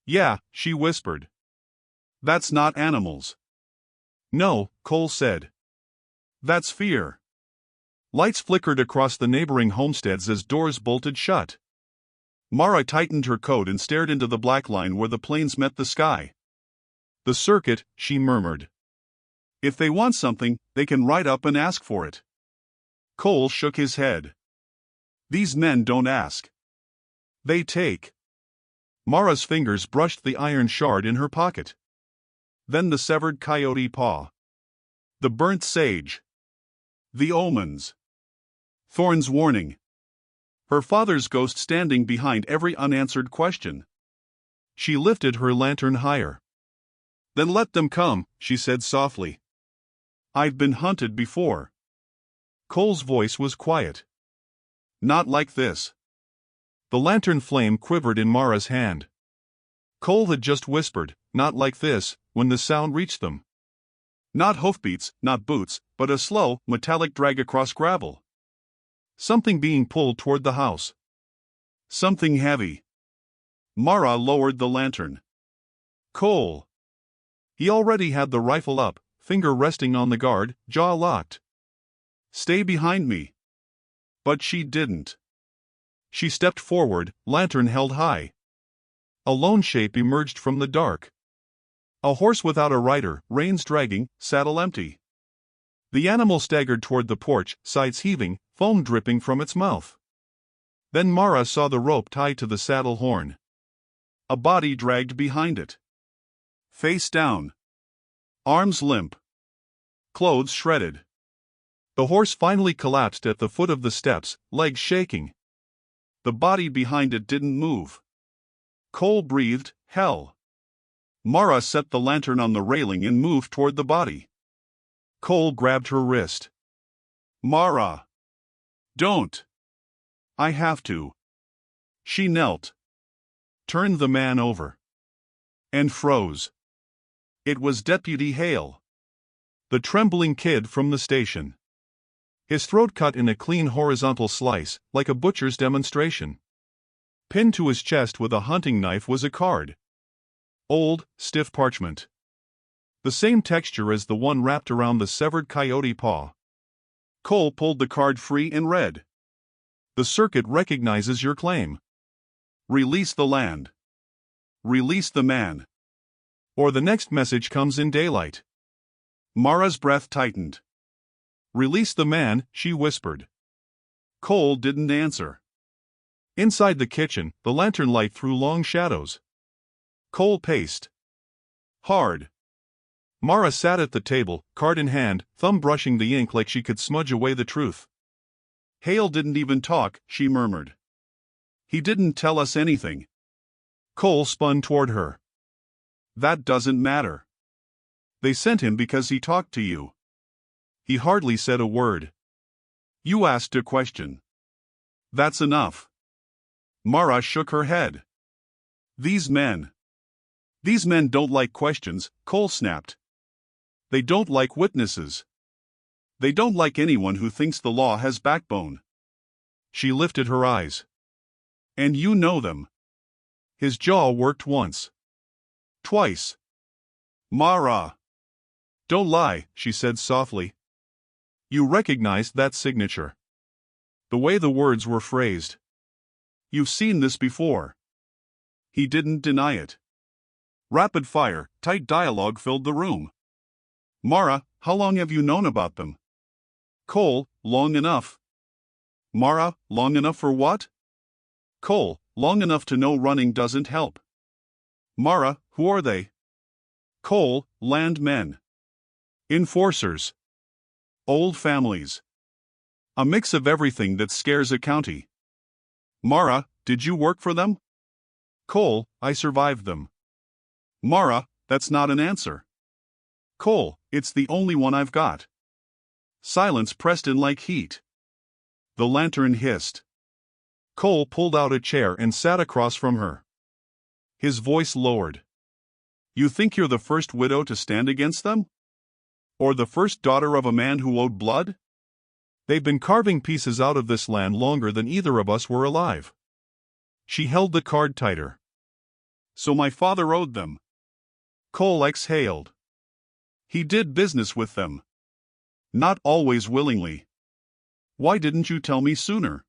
S1: Yeah, she whispered. That's not animals. No, Cole said. That's fear. Lights flickered across the neighboring homesteads as doors bolted shut. Mara tightened her coat and stared into the black line where the plains met the sky. The Circuit, she murmured. If they want something, they can ride up and ask for it. Cole shook his head. These men don't ask. They take. Mara's fingers brushed the iron shard in her pocket. Then the severed coyote paw. The burnt sage. The omens. Thorne's warning. her father's ghost standing behind every unanswered question. She lifted her lantern higher. "Then let them come," she said softly. "I've been hunted before." Cole's voice was quiet. "Not like this." The lantern flame quivered in Mara's hand. Cole had just whispered, "Not like this," when the sound reached them. Not hoofbeats, not boots, but a slow, metallic drag across gravel. Something being pulled toward the house. Something heavy. Mara lowered the lantern. Cole. He already had the rifle up, finger resting on the guard, jaw locked. "Stay behind me." But she didn't. She stepped forward, lantern held high. A lone shape emerged from the dark. A horse without a rider, reins dragging, saddle empty. The animal staggered toward the porch, sides heaving, foam dripping from its mouth. Then Mara saw the rope tied to the saddle horn. A body dragged behind it. Face down. Arms limp. Clothes shredded. The horse finally collapsed at the foot of the steps, legs shaking. The body behind it didn't move. Cole breathed, "Hell." Mara set the lantern on the railing and moved toward the body. Cole grabbed her wrist. "Mara. Don't." "I have to." She knelt. Turned the man over. And froze. It was Deputy Hale. The trembling kid from the station. His throat cut in a clean horizontal slice, like a butcher's demonstration. Pinned to his chest with a hunting knife was a card. Old, stiff parchment. The same texture as the one wrapped around the severed coyote paw. Cole pulled the card free and read. "The circuit recognizes your claim. Release the land. Release the man. Or the next message comes in daylight." Mara's breath tightened. "Release the man," she whispered. Cole didn't answer. Inside the kitchen, the lantern light threw long shadows. Cole paced. Hard. Mara sat at the table, card in hand, thumb brushing the ink like she could smudge away the truth. "Hale didn't even talk," she murmured. "He didn't tell us anything." Cole spun toward her. "That doesn't matter. They sent him because he talked to you." "He hardly said a word." "You asked a question. That's enough." Mara shook her head. These men don't like questions," Cole snapped. "They don't like witnesses. They don't like anyone who thinks the law has backbone." She lifted her eyes. "And you know them." His jaw worked once. Twice. "Mara." "Don't lie," she said softly. "You recognized that signature." The way the words were phrased. "You've seen this before." He didn't deny it. Rapid fire, tight dialogue filled the room. "Mara, how long have you known about them?" Cole, "Long enough." Mara, "Long enough for what?" Cole, "Long enough to know running doesn't help." Mara, "Who are they?" Cole, "Land men. Enforcers. Old families. A mix of everything that scares a county." Mara, "Did you work for them?" Cole, "I survived them." Mara, "That's not an answer." Cole, "It's the only one I've got." Silence pressed in like heat. The lantern hissed. Cole pulled out a chair and sat across from her. His voice lowered. "You think you're the first widow to stand against them? Or the first daughter of a man who owed blood? They've been carving pieces out of this land longer than either of us were alive." She held the card tighter. "So my father owed them." Cole exhaled. "He did business with them. Not always willingly." "Why didn't you tell me sooner?"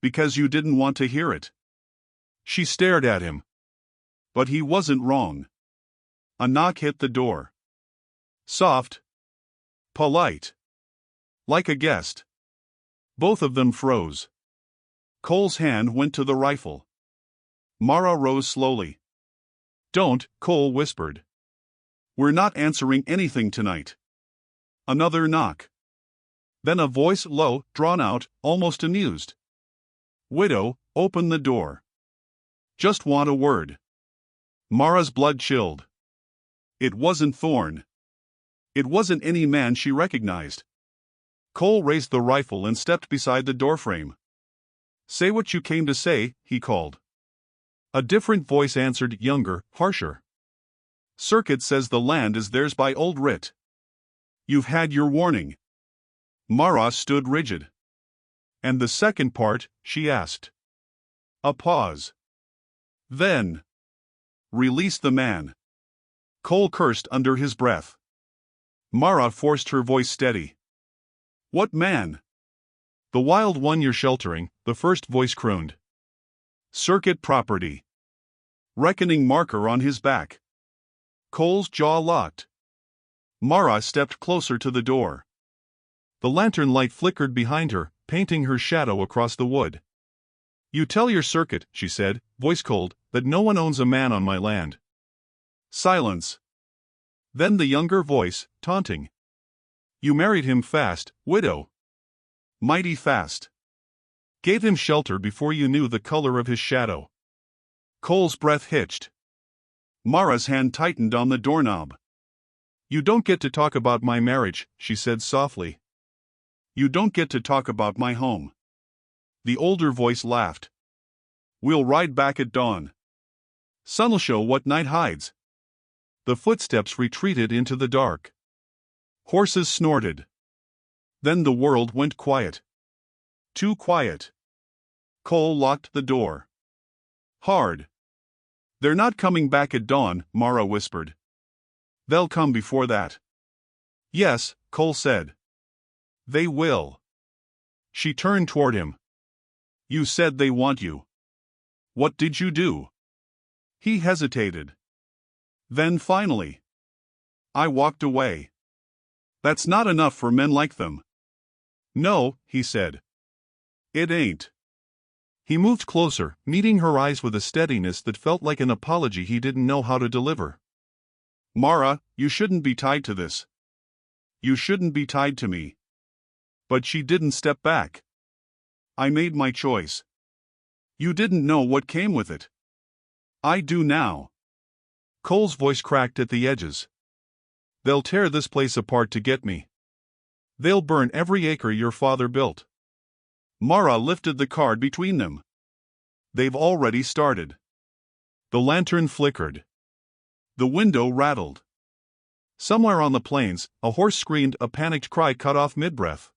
S1: "Because you didn't want to hear it." She stared at him. But he wasn't wrong. A knock hit the door. Soft. Polite. Like a guest. Both of them froze. Cole's hand went to the rifle. Mara rose slowly. "Don't," Cole whispered. "We're not answering anything tonight." Another knock. Then a voice, low, drawn out, almost amused. Widow, open the door. Just want a word. Mara's blood chilled. It wasn't Thorne. It wasn't any man she recognized. Cole raised the rifle and stepped beside the doorframe. Say what you came to say, he called. A different voice answered, younger, harsher. Circuit says the land is theirs by old writ. You've had your warning. Mara stood rigid. And the second part, she asked. A pause. Then. Release the man. Cole cursed under his breath. Mara forced her voice steady. What man? The wild one you're sheltering, the first voice crooned. Circuit property. Reckoning marker on his back. Cole's jaw locked. Mara stepped closer to the door. The lantern light flickered behind her, painting her shadow across the wood. You tell your circuit, she said, voice cold, that no one owns a man on my land. Silence. Then the younger voice, taunting. You married him fast, widow. Mighty fast. Gave him shelter before you knew the color of his shadow. Cole's breath hitched. Mara's hand tightened on the doorknob. You don't get to talk about my marriage, she said softly. You don't get to talk about my home. The older voice laughed. We'll ride back at dawn. Sun'll show what night hides. The footsteps retreated into the dark. Horses snorted. Then the world went quiet. Too quiet. Cole locked the door. Hard. They're not coming back at dawn, Mara whispered. They'll come before that. Yes, Cole said. They will. She turned toward him. You said they want you. What did you do? He hesitated. Then finally. I walked away. That's not enough for men like them. No, he said. It ain't. He moved closer, meeting her eyes with a steadiness that felt like an apology he didn't know how to deliver. Mara, you shouldn't be tied to this. You shouldn't be tied to me. But she didn't step back. I made my choice. You didn't know what came with it. I do now. Cole's voice cracked at the edges. They'll tear this place apart to get me. They'll burn every acre your father built. Mara lifted the card between them. They've already started. The lantern flickered. The window rattled. Somewhere on the plains, a horse screamed, a panicked cry cut off mid-breath.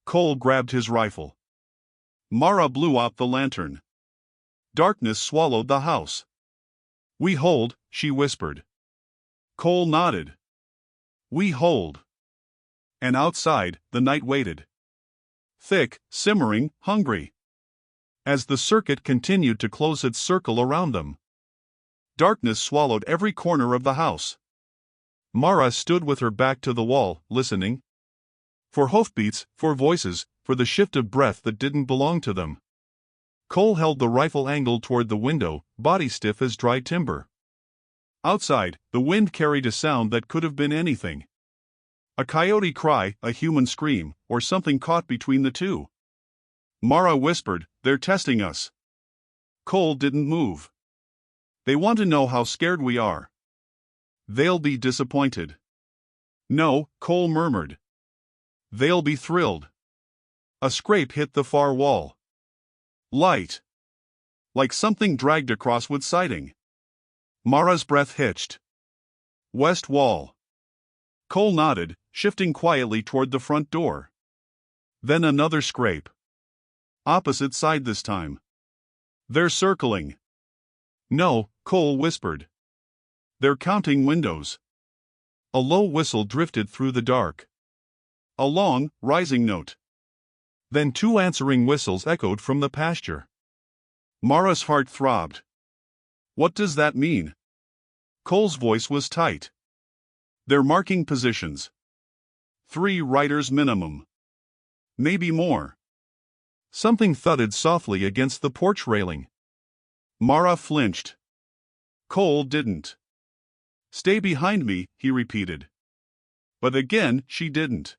S1: Cole grabbed his rifle. Mara blew out the lantern. Darkness swallowed the house. We hold, she whispered. Cole nodded. We hold. And outside, the night waited. Thick, simmering, hungry. As the circuit continued to close its circle around them. Darkness swallowed every corner of the house. Mara stood with her back to the wall, listening. For hoofbeats, for voices, for the shift of breath that didn't belong to them. Cole held the rifle angled toward the window, body stiff as dry timber. Outside, the wind carried a sound that could have been anything. A coyote cry, a human scream, or something caught between the two. Mara whispered, They're testing us. Cole didn't move. They want to know how scared we are. They'll be disappointed. No, Cole murmured. They'll be thrilled. A scrape hit the far wall. Light. Like something dragged across wood siding. Mara's breath hitched. West wall. Cole nodded, shifting quietly toward the front door. Then another scrape. Opposite side this time. They're circling. No, Cole whispered. They're counting windows. A low whistle drifted through the dark. A long, rising note. Then two answering whistles echoed from the pasture. Mara's heart throbbed. What does that mean? Cole's voice was tight. They're marking positions. 3 riders minimum. Maybe more. Something thudded softly against the porch railing. Mara flinched. Cole didn't. Stay behind me, he repeated. But again, she didn't.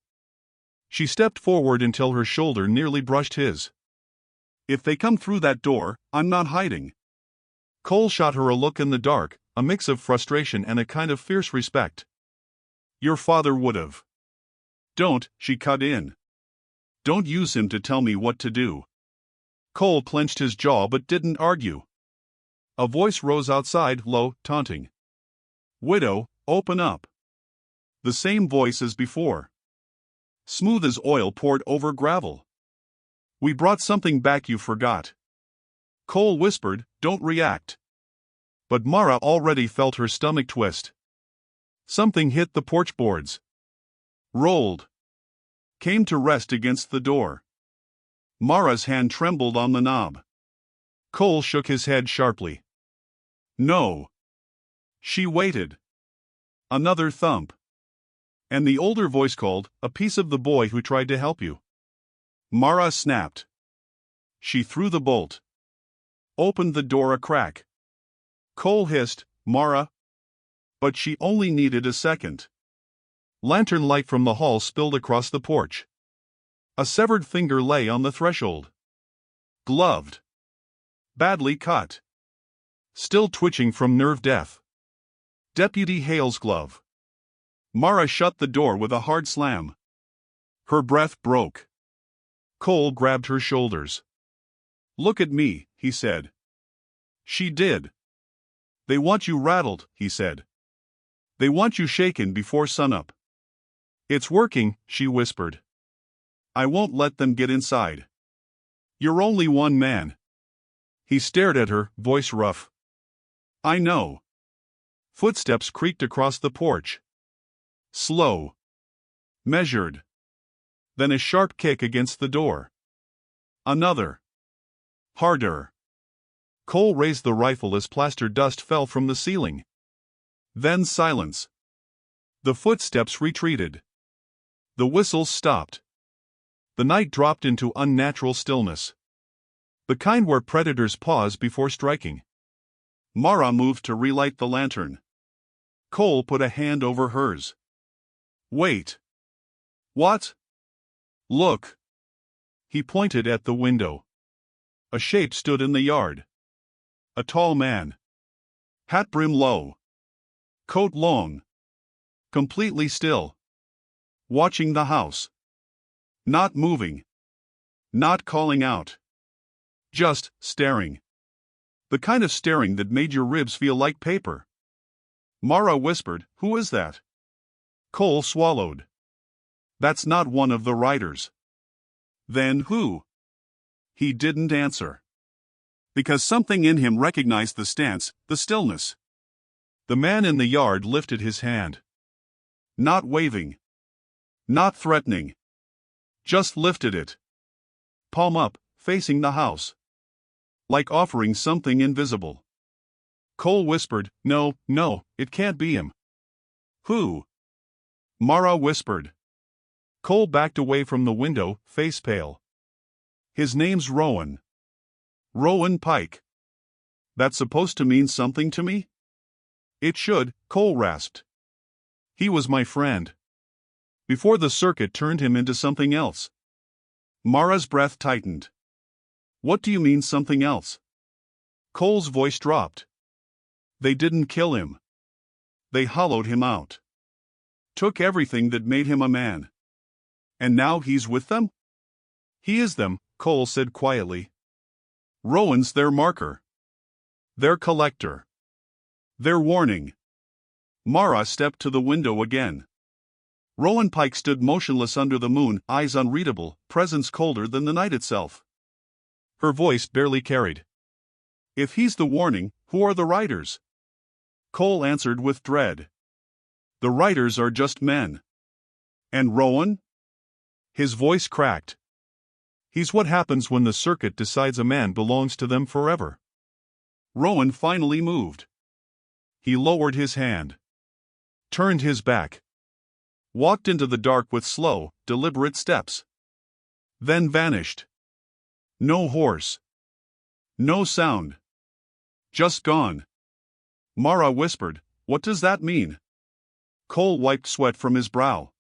S1: She stepped forward until her shoulder nearly brushed his. If they come through that door, I'm not hiding. Cole shot her a look in the dark, a mix of frustration and a kind of fierce respect. Your father would've. Don't, she cut in. Don't use him to tell me what to do. Cole clenched his jaw but didn't argue. A voice rose outside, low, taunting. Widow, open up. The same voice as before. Smooth as oil poured over gravel. We brought something back you forgot. Cole whispered, don't react. But Mara already felt her stomach twist. Something hit the porch boards. Rolled. Came to rest against the door. Mara's hand trembled on the knob. Cole shook his head sharply. No. She waited. Another thump. And the older voice called, a piece of the boy who tried to help you. Mara snapped. She threw the bolt. Opened the door a crack. Cole hissed, Mara. But she only needed a second. Lantern light from the hall spilled across the porch. A severed finger lay on the threshold. Gloved. Badly cut. Still twitching from nerve death. Deputy Hale's glove. Mara shut the door with a hard slam. Her breath broke. Cole grabbed her shoulders. Look at me, he said. She did. They want you rattled, he said. They want you shaken before sunup. It's working, she whispered. I won't let them get inside. You're only one man. He stared at her, voice rough. I know. Footsteps creaked across the porch. Slow. Measured. Then a sharp kick against the door. Another. Harder. Cole raised the rifle as plaster dust fell from the ceiling. Then silence. The footsteps retreated. The whistles stopped. The night dropped into unnatural stillness. The kind where predators pause before striking. Mara moved to relight the lantern. Cole put a hand over hers. Wait. What? Look. He pointed at the window. A shape stood in the yard. A tall man. Hat brim low. Coat long. Completely still. Watching the house. Not moving. Not calling out. Just staring. The kind of staring that made your ribs feel like paper. Mara whispered, Who is that? Cole swallowed. That's not one of the riders. Then who? He didn't answer. Because something in him recognized the stance, the stillness. The man in the yard lifted his hand. Not waving. Not threatening. Just lifted it. Palm up, facing the house. Like offering something invisible. Cole whispered, No, it can't be him. Who? Mara whispered. Cole backed away from the window, face pale. His name's Rowan. Rowan Pike. That's supposed to mean something to me? It should, Cole rasped. He was my friend. Before the circuit turned him into something else. Mara's breath tightened. What do you mean something else? Cole's voice dropped. They didn't kill him. They hollowed him out. Took everything that made him a man. And now he's with them? He is them, Cole said quietly. Rowan's their marker. Their collector. Their warning. Mara stepped to the window again. Rowan Pike stood motionless under the moon, eyes unreadable, presence colder than the night itself. Her voice barely carried. If he's the warning, who are the riders? Cole answered with dread. The riders are just men. And Rowan? His voice cracked. He's what happens when the circuit decides a man belongs to them forever. Rowan finally moved. He lowered his hand. Turned his back. Walked into the dark with slow, deliberate steps. Then vanished. No horse. No sound. Just gone. Mara whispered, What does that mean? Cole wiped sweat from his brow.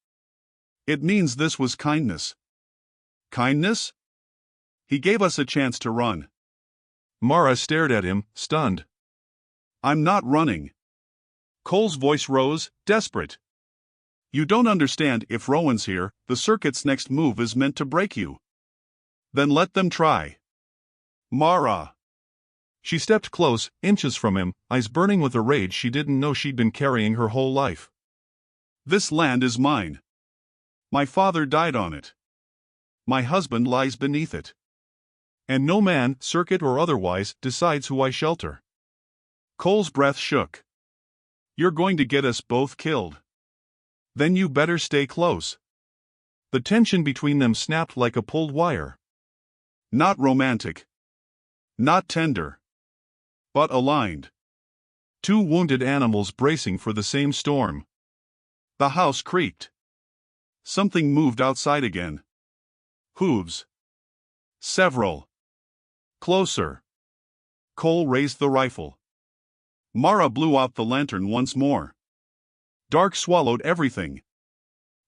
S1: It means this was kindness. Kindness? He gave us a chance to run. Mara stared at him, stunned. I'm not running. Cole's voice rose, desperate. You don't understand. If Rowan's here, the circuit's next move is meant to break you. Then let them try. Mara. She stepped close, inches from him, eyes burning with a rage she didn't know she'd been carrying her whole life. This land is mine. My father died on it. My husband lies beneath it. And no man, circuit or otherwise, decides who I shelter. Cole's breath shook. You're going to get us both killed. Then you better stay close. The tension between them snapped like a pulled wire. Not romantic. Not tender. But aligned. Two wounded animals bracing for the same storm. The house creaked. Something moved outside again. Hooves. Several. Closer. Cole raised the rifle. Mara blew out the lantern once more. Dark swallowed everything.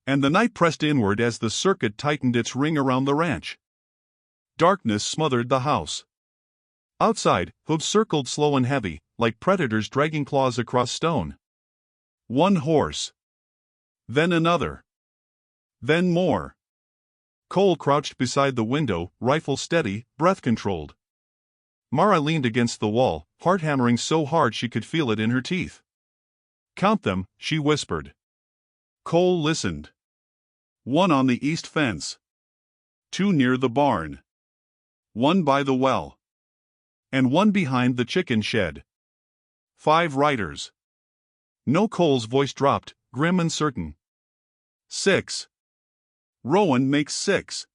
S1: And the night pressed inward as the circuit tightened its ring around the ranch. Darkness smothered the house. Outside, hooves circled slow and heavy, like predators dragging claws across stone. One horse. Then another. Then more. Cole crouched beside the window, rifle steady, breath controlled. Mara leaned against the wall, heart hammering so hard she could feel it in her teeth. Count them, she whispered. Cole listened. One on the east fence. Two near the barn. One by the well. And one behind the chicken shed. 5 riders. No. Cole's voice dropped, grim and certain. 6. Rowan makes 6.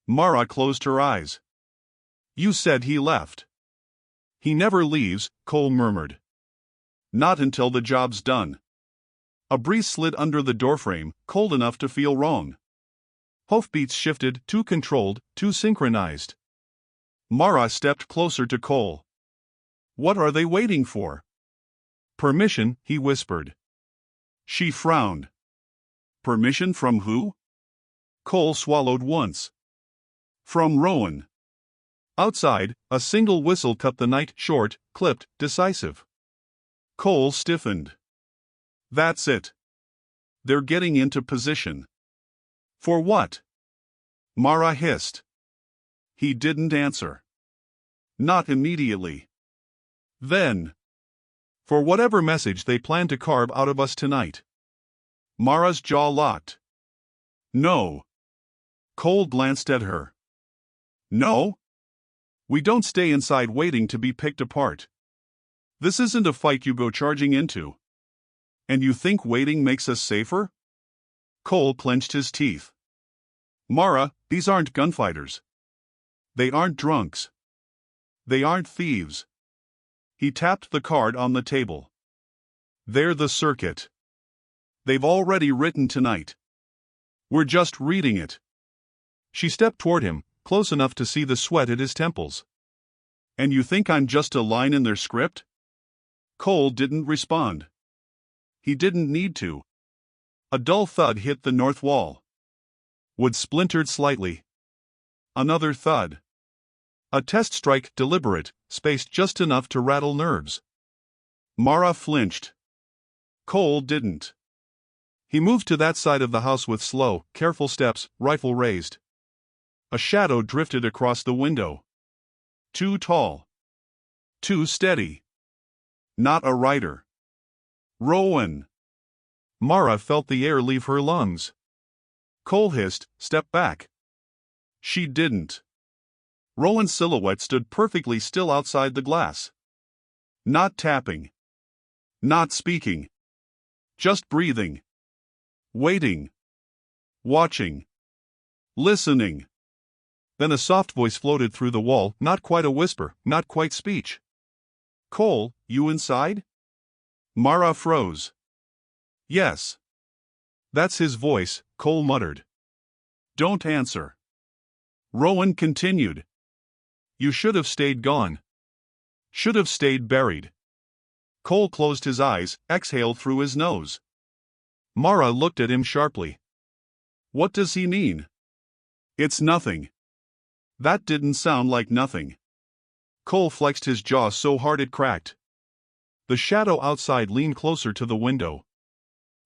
S1: Mara closed her eyes. You said he left. He never leaves, Cole murmured. Not until the job's done. A breeze slid under the doorframe, cold enough to feel wrong. Hoofbeats shifted, too controlled, too synchronized. Mara stepped closer to Cole. What are they waiting for? Permission, he whispered. She frowned. Permission from who? Cole swallowed once. From Rowan. Outside, a single whistle cut the night short, clipped, decisive. Cole stiffened. That's it. They're getting into position. For what? Mara hissed. He didn't answer. Not immediately. Then. For whatever message they plan to carve out of us tonight. Mara's jaw locked. No. Cole glanced at her. No? We don't stay inside waiting to be picked apart. This isn't a fight you go charging into. And you think waiting makes us safer? Cole clenched his teeth. Mara, these aren't gunfighters. They aren't drunks. They aren't thieves. He tapped the card on the table. They're the circuit. They've already written tonight. We're just reading it. She stepped toward him, close enough to see the sweat at his temples. And you think I'm just a line in their script? Cole didn't respond. He didn't need to. A dull thud hit the north wall. Wood splintered slightly. Another thud. A test strike, deliberate, spaced just enough to rattle nerves. Mara flinched. Cole didn't. He moved to that side of the house with slow, careful steps, rifle raised. A shadow drifted across the window. Too tall. Too steady. Not a rider. Rowan. Mara felt the air leave her lungs. Cole hissed, "Step back." She didn't. Rowan's silhouette stood perfectly still outside the glass. Not tapping. Not speaking. Just breathing. Waiting. Watching. Listening. Then a soft voice floated through the wall, not quite a whisper, not quite speech. Cole, you inside? Mara froze. Yes. That's his voice, Cole muttered. Don't answer. Rowan continued. You should have stayed gone. Should have stayed buried. Cole closed his eyes, exhaled through his nose. Mara looked at him sharply. What does he mean? It's nothing. That didn't sound like nothing. Cole flexed his jaw so hard it cracked. The shadow outside leaned closer to the window.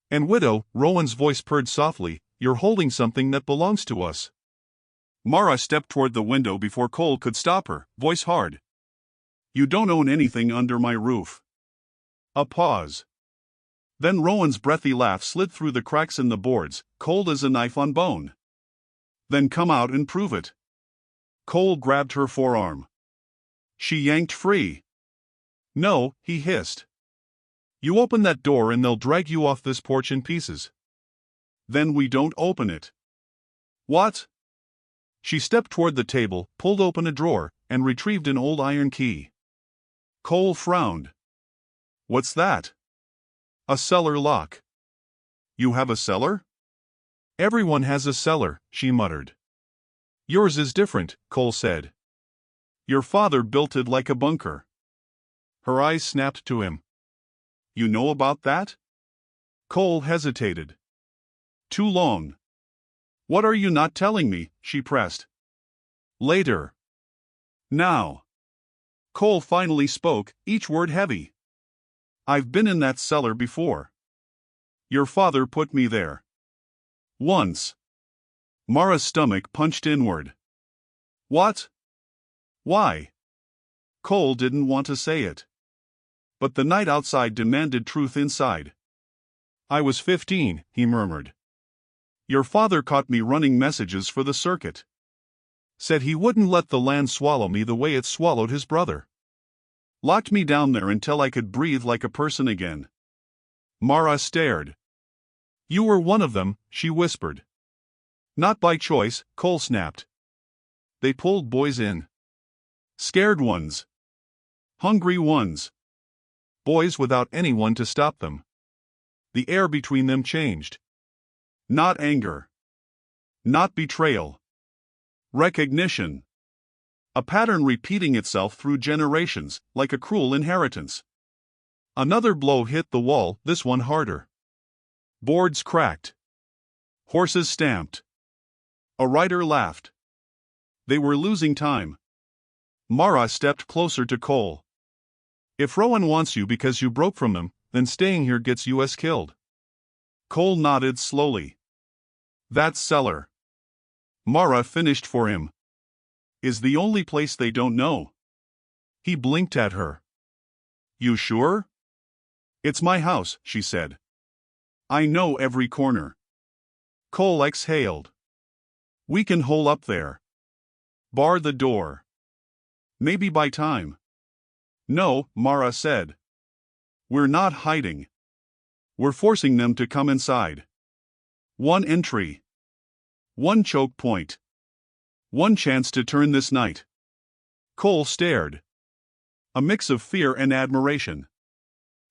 S1: And Widow, Rowan's voice purred softly, "You're holding something that belongs to us." Mara stepped toward the window before Cole could stop her, voice hard. "You don't own anything under my roof." A pause. Then Rowan's breathy laugh slid through the cracks in the boards, cold as a knife on bone. "Then come out and prove it." Cole grabbed her forearm. She yanked free. "No," he hissed. "You open that door and they'll drag you off this porch in pieces." "Then we don't open it." "What?" She stepped toward the table, pulled open a drawer, and retrieved an old iron key. Cole frowned. "What's that?" "A cellar lock." "You have a cellar?" "Everyone has a cellar," she muttered. "Yours is different," Cole said. "Your father built it like a bunker." Her eyes snapped to him. "You know about that?" Cole hesitated. "Too long." "What are you not telling me?" she pressed. "Later." "Now." Cole finally spoke, each word heavy. "I've been in that cellar before. Your father put me there. Once." Mara's stomach punched inward. "What? Why?" Cole didn't want to say it. But the night outside demanded truth inside. "I was 15, he murmured. "Your father caught me running messages for the circuit. Said he wouldn't let the land swallow me the way it swallowed his brother. Locked me down there until I could breathe like a person again." Mara stared. "You were one of them," she whispered. "Not by choice," Cole snapped. "They pulled boys in. Scared ones. Hungry ones. Boys without anyone to stop them. The air between them changed. Not anger. Not betrayal. Recognition. A pattern repeating itself through generations, like a cruel inheritance. Another blow hit the wall, this one harder. Boards cracked. Horses stamped. A rider laughed. They were losing time. Mara stepped closer to Cole. "If Rowan wants you because you broke from him, then staying here gets us killed." Cole nodded slowly. "That cellar," Mara finished for him, "is the only place they don't know." He blinked at her. "You sure?" "It's my house," she said. "I know every corner." Cole exhaled. "We can hole up there. Bar the door. Maybe by time." "No," Mara said. "We're not hiding. We're forcing them to come inside. One entry. One choke point. One chance to turn this night." Cole stared. A mix of fear and admiration.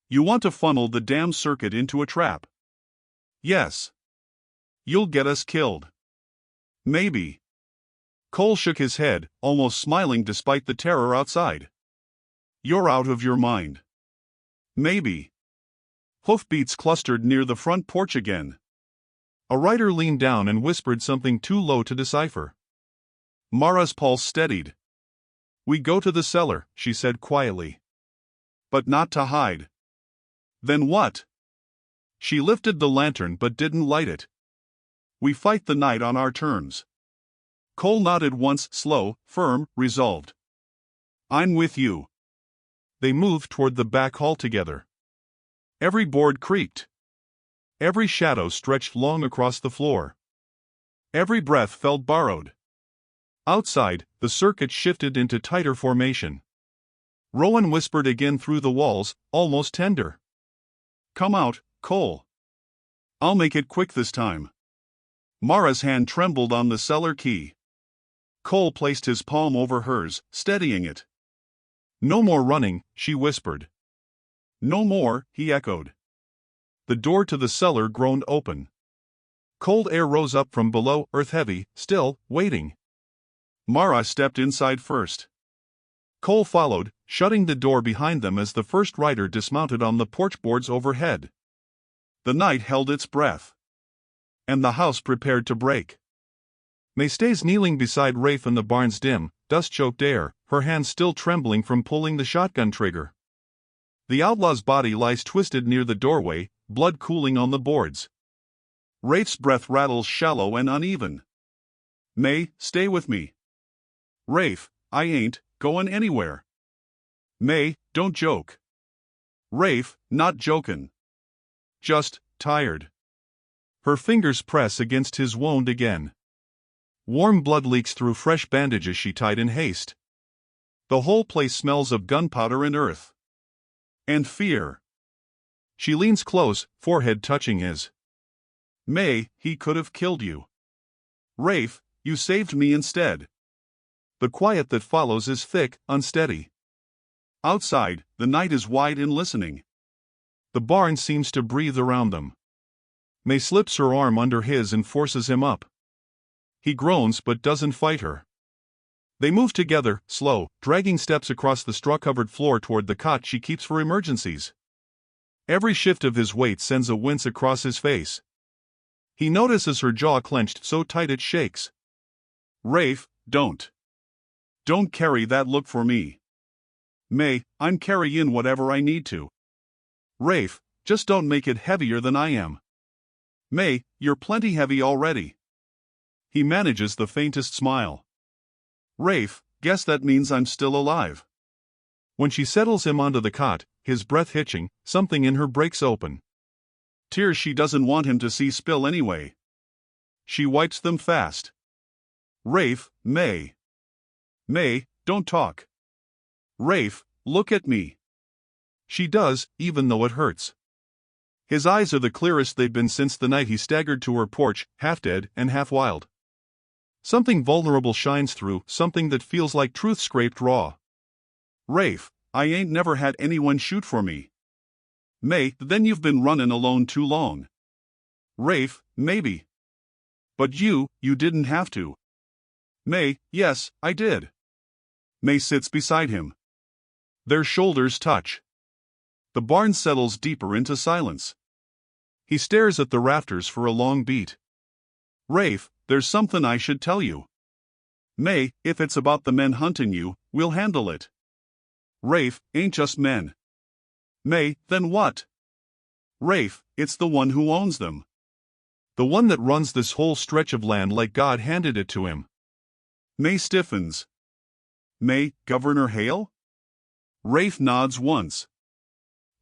S1: "You want to funnel the damn circuit into a trap?" "Yes." "You'll get us killed." "Maybe." Cole shook his head, almost smiling despite the terror outside. "You're out of your mind." "Maybe." Hoofbeats clustered near the front porch again. A rider leaned down and whispered something too low to decipher. Mara's pulse steadied. "We go to the cellar," she said quietly. "But not to hide." "Then what?" She lifted the lantern but didn't light it. "We fight the night on our terms." Cole nodded once, slow, firm, resolved. "I'm with you." They moved toward the back hall together. Every board creaked. Every shadow stretched long across the floor. Every breath felt borrowed. Outside, the circuit shifted into tighter formation. Rowan whispered again through the walls, almost tender. "Come out, Cole. I'll make it quick this time." Mara's hand trembled on the cellar key. Cole placed his palm over hers, steadying it. "No more running," she whispered. "No more," he echoed. The door to the cellar groaned open. Cold air rose up from below, earth-heavy, still, waiting. Mara stepped inside first. Cole followed, shutting the door behind them as the first rider dismounted on the porch boards overhead. The night held its breath. And the house prepared to break. May stays kneeling beside Rafe in the barn's dim, dust-choked air, her hands still trembling from pulling the shotgun trigger. The outlaw's body lies twisted near the doorway, blood cooling on the boards. Rafe's breath rattles shallow and uneven. May, stay with me. Rafe, I ain't goin' anywhere. May, don't joke. Rafe, not jokin'. Just tired. Her fingers press against his wound again. Warm blood leaks through fresh bandages she tied in haste. The whole place smells of gunpowder and earth. And fear. She leans close, forehead touching his. May, he could have killed you. Rafe, you saved me instead. The quiet that follows is thick, unsteady. Outside, the night is wide and listening. The barn seems to breathe around them. May slips her arm under his and forces him up. He groans but doesn't fight her. They move together, slow, dragging steps across the straw-covered floor toward the cot she keeps for emergencies. Every shift of his weight sends a wince across his face. He notices her jaw clenched so tight it shakes. Rafe, don't. Don't carry that look for me. May, I'm carryin' whatever I need to. Rafe, just don't make it heavier than I am. May, you're plenty heavy already. He manages the faintest smile. Rafe, guess that means I'm still alive. When she settles him onto the cot, his breath hitching, something in her breaks open. Tears she doesn't want him to see spill anyway. She wipes them fast. Rafe, May. May, don't talk. Rafe, look at me. She does, even though it hurts. His eyes are the clearest they've been since the night he staggered to her porch, half dead and half wild. Something vulnerable shines through, something that feels like truth scraped raw. Rafe, I ain't never had anyone shoot for me. May, then you've been runnin' alone too long. Rafe, maybe. But you didn't have to. May, yes, I did. May sits beside him. Their shoulders touch. The barn settles deeper into silence. He stares at the rafters for a long beat. Rafe, there's something I should tell you. May, if it's about the men hunting you, we'll handle it. Rafe, ain't just men. May, then what? Rafe, it's the one who owns them. The one that runs this whole stretch of land like God handed it to him. May stiffens. May, Governor Hale? Rafe nods once.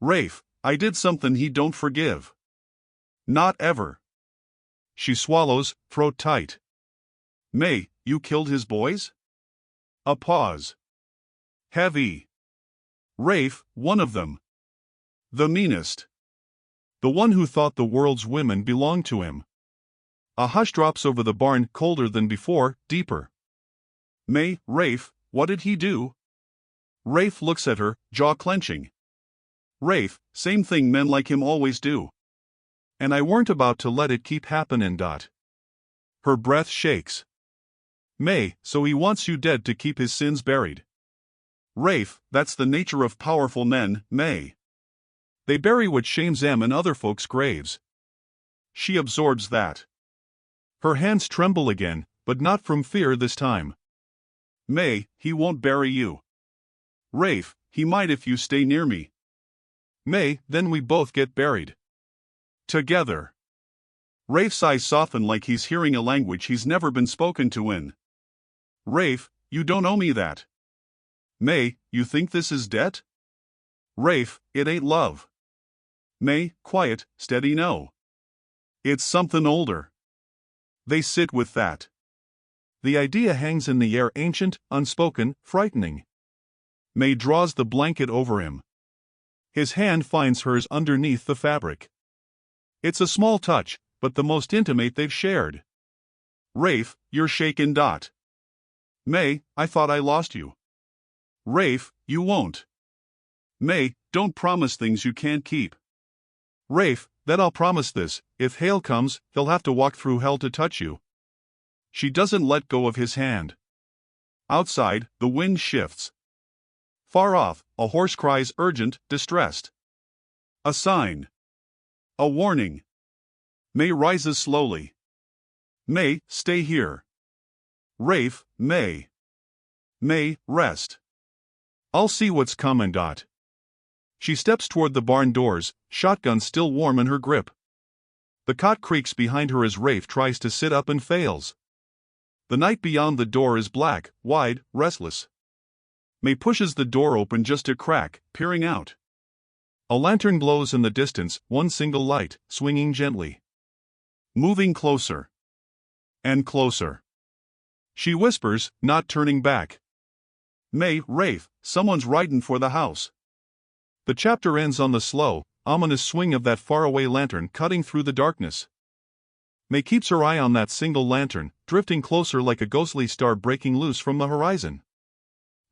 S1: Rafe, I did something he don't forgive. Not ever. She swallows, throat tight. May, you killed his boys? A pause. Heavy. Rafe, one of them. The meanest. The one who thought the world's women belonged to him. A hush drops over the barn, colder than before, deeper. May, Rafe, what did he do? Rafe looks at her, jaw clenching. Rafe, same thing men like him always do. And I weren't about to let it keep happenin'. Her breath shakes. May, so he wants you dead to keep his sins buried. Rafe, that's the nature of powerful men, May. They bury what shames them in other folks' graves. She absorbs that. Her hands tremble again, but not from fear this time. May, he won't bury you. Rafe, he might if you stay near me. May, then we both get buried. Together. Rafe's eyes soften like he's hearing a language he's never been spoken to in. Rafe, you don't owe me that. May, you think this is debt? Rafe, it ain't love. May, quiet, steady no. It's something older. They sit with that. The idea hangs in the air, ancient, unspoken, frightening. May draws the blanket over him. His hand finds hers underneath the fabric. It's a small touch, but the most intimate they've shared. Rafe, you're shaken. May, I thought I lost you. Rafe, you won't. May, don't promise things you can't keep. Rafe, then I'll promise this, if Hale comes, he'll have to walk through hell to touch you. She doesn't let go of his hand. Outside, the wind shifts. Far off, a horse cries urgent, distressed. A sign. A warning. May rises slowly. May, stay here. Rafe, May. May, rest. I'll see what's comin'. She steps toward the barn doors, shotgun still warm in her grip. The cot creaks behind her as Rafe tries to sit up and fails. The night beyond the door is black, wide, restless. May pushes the door open just a crack, peering out. A lantern glows in the distance, one single light, swinging gently. Moving closer. And closer. She whispers, not turning back. May, Rafe, someone's ridin' for the house. The chapter ends on the slow, ominous swing of that faraway lantern cutting through the darkness. May keeps her eye on that single lantern, drifting closer like a ghostly star breaking loose from the horizon.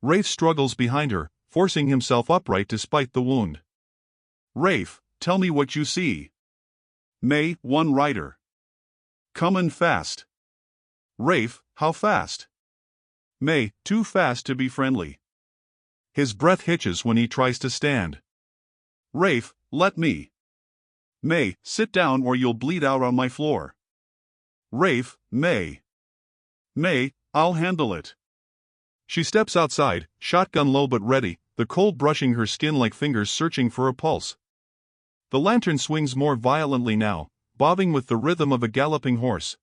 S1: Rafe struggles behind her, forcing himself upright despite the wound. Rafe, tell me what you see. May, one rider. Comin' fast. Rafe, how fast? May, too fast to be friendly. His breath hitches when he tries to stand. Rafe, let me. May, sit down or you'll bleed out on my floor. Rafe, May. May, I'll handle it. She steps outside, shotgun low but ready, the cold brushing her skin like fingers searching for a pulse. The lantern swings more violently now, bobbing with the rhythm of a galloping horse.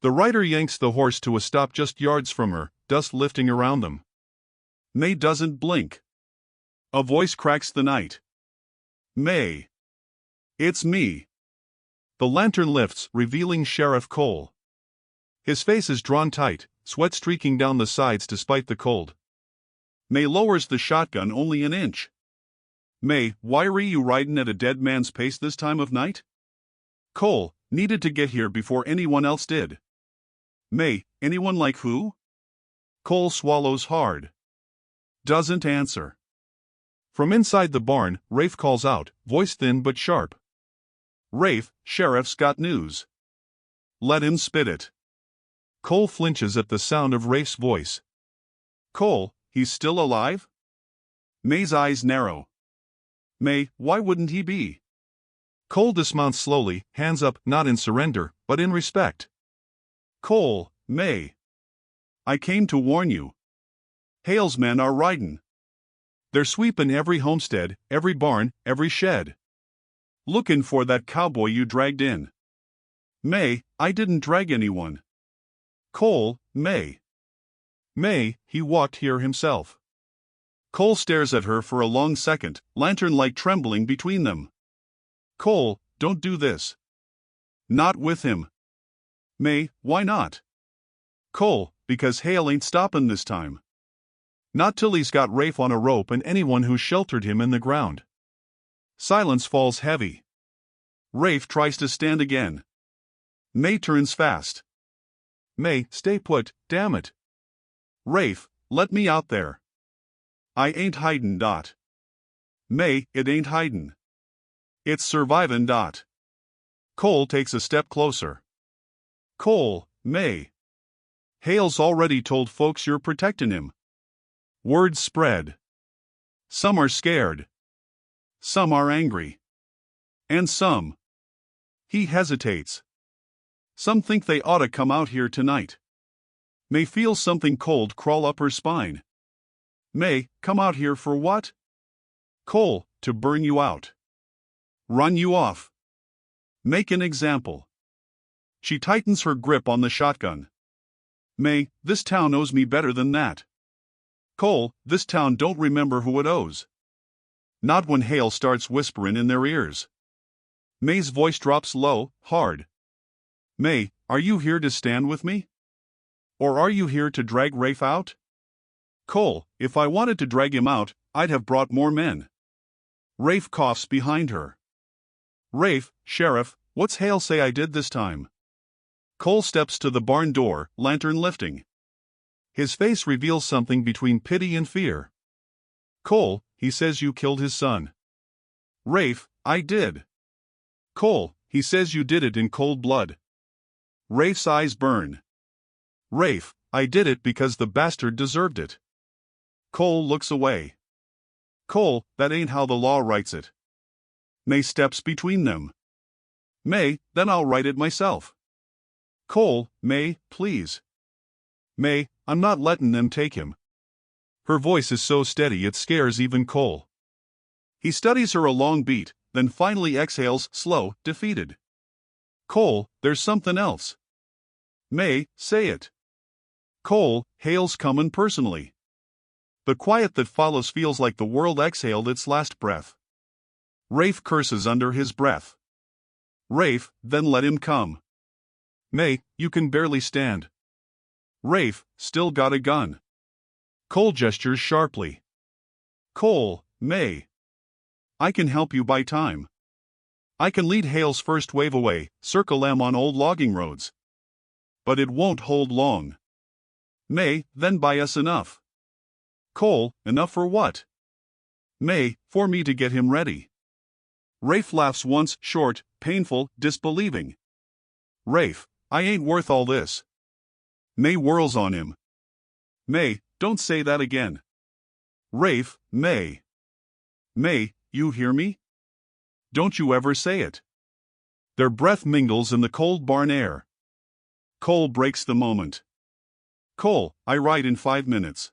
S1: The rider yanks the horse to a stop just yards from her, dust lifting around them. May doesn't blink. A voice cracks the night. May. It's me. The lantern lifts, revealing Sheriff Cole. His face is drawn tight, sweat streaking down the sides despite the cold. May lowers the shotgun only an inch. May, why are you ridin' at a dead man's pace this time of night? Cole, needed to get here before anyone else did. May, anyone like who? Cole swallows hard. Doesn't answer. From inside the barn, Rafe calls out, voice thin but sharp. Rafe, Sheriff's got news. Let him spit it. Cole flinches at the sound of Rafe's voice. Cole, he's still alive? May's eyes narrow. May, why wouldn't he be? Cole dismounts slowly, hands up, not in surrender, but in respect. Cole, May. I came to warn you. Hale's men are ridin'. They're sweepin' every homestead, every barn, every shed. Lookin' for that cowboy you dragged in. May, I didn't drag anyone. Cole, May. May, he walked here himself. Cole stares at her for a long second, lantern light trembling between them. Cole, don't do this. Not with him. May, why not? Cole, because Hale ain't stoppin' this time. Not till he's got Rafe on a rope and anyone who sheltered him in the ground. Silence falls heavy. Rafe tries to stand again. May turns fast. May, stay put, damn it. Rafe, let me out there. I ain't hidin'. May, it ain't hidin'. It's survivin'. Cole takes a step closer. Cole, May. Hale's already told folks you're protectin' him. Words spread. Some are scared. Some are angry. And some. He hesitates. Some think they oughta come out here tonight. May feels something cold crawl up her spine. May, come out here for what? Cole, to burn you out. Run you off. Make an example. She tightens her grip on the shotgun. May, this town owes me better than that. Cole, this town don't remember who it owes. Not when Hale starts whisperin' in their ears. May's voice drops low, hard. May, are you here to stand with me? Or are you here to drag Rafe out? Cole, if I wanted to drag him out, I'd have brought more men. Rafe coughs behind her. Rafe, Sheriff, what's Hale say I did this time? Cole steps to the barn door, lantern lifting. His face reveals something between pity and fear. Cole, he says you killed his son. Rafe, I did. Cole, he says you did it in cold blood. Rafe's eyes burn. Rafe, I did it because the bastard deserved it. Cole looks away. Cole, that ain't how the law writes it. May steps between them. May, then I'll write it myself. Cole, May, please. May, I'm not letting them take him. Her voice is so steady it scares even Cole. He studies her a long beat, then finally exhales, slow, defeated. Cole, there's something else. May, say it. Cole, Hale's comin' personally. The quiet that follows feels like the world exhaled its last breath. Rafe curses under his breath. Rafe, then let him come. May, you can barely stand. Rafe, still got a gun. Cole gestures sharply. Cole, May. I can help you buy time. I can lead Hale's first wave away, circle them on old logging roads. But it won't hold long. May, then buy us enough. Cole, enough for what? May, for me to get him ready. Rafe laughs once, short, painful, disbelieving. Rafe, I ain't worth all this. May whirls on him. May, don't say that again. Rafe, May. May, you hear me? Don't you ever say it. Their breath mingles in the cold barn air. Cole breaks the moment. Cole, I ride in 5 minutes.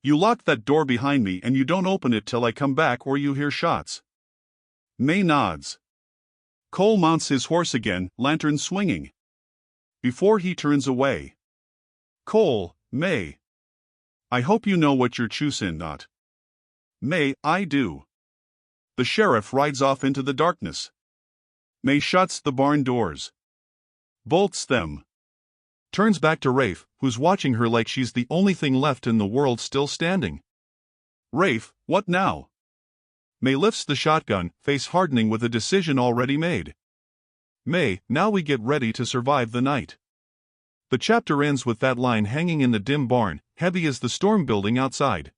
S1: You lock that door behind me and you don't open it till I come back or you hear shots. May nods. Cole mounts his horse again, lantern swinging. Before he turns away. Cole, May. I hope you know what you're choosin' not. May, I do. The sheriff rides off into the darkness. May shuts the barn doors. Bolts them. Turns back to Rafe, who's watching her like she's the only thing left in the world still standing. Rafe, what now? May lifts the shotgun, face hardening with a decision already made. May, now we get ready to survive the night. The chapter ends with that line hanging in the dim barn, heavy as the storm building outside.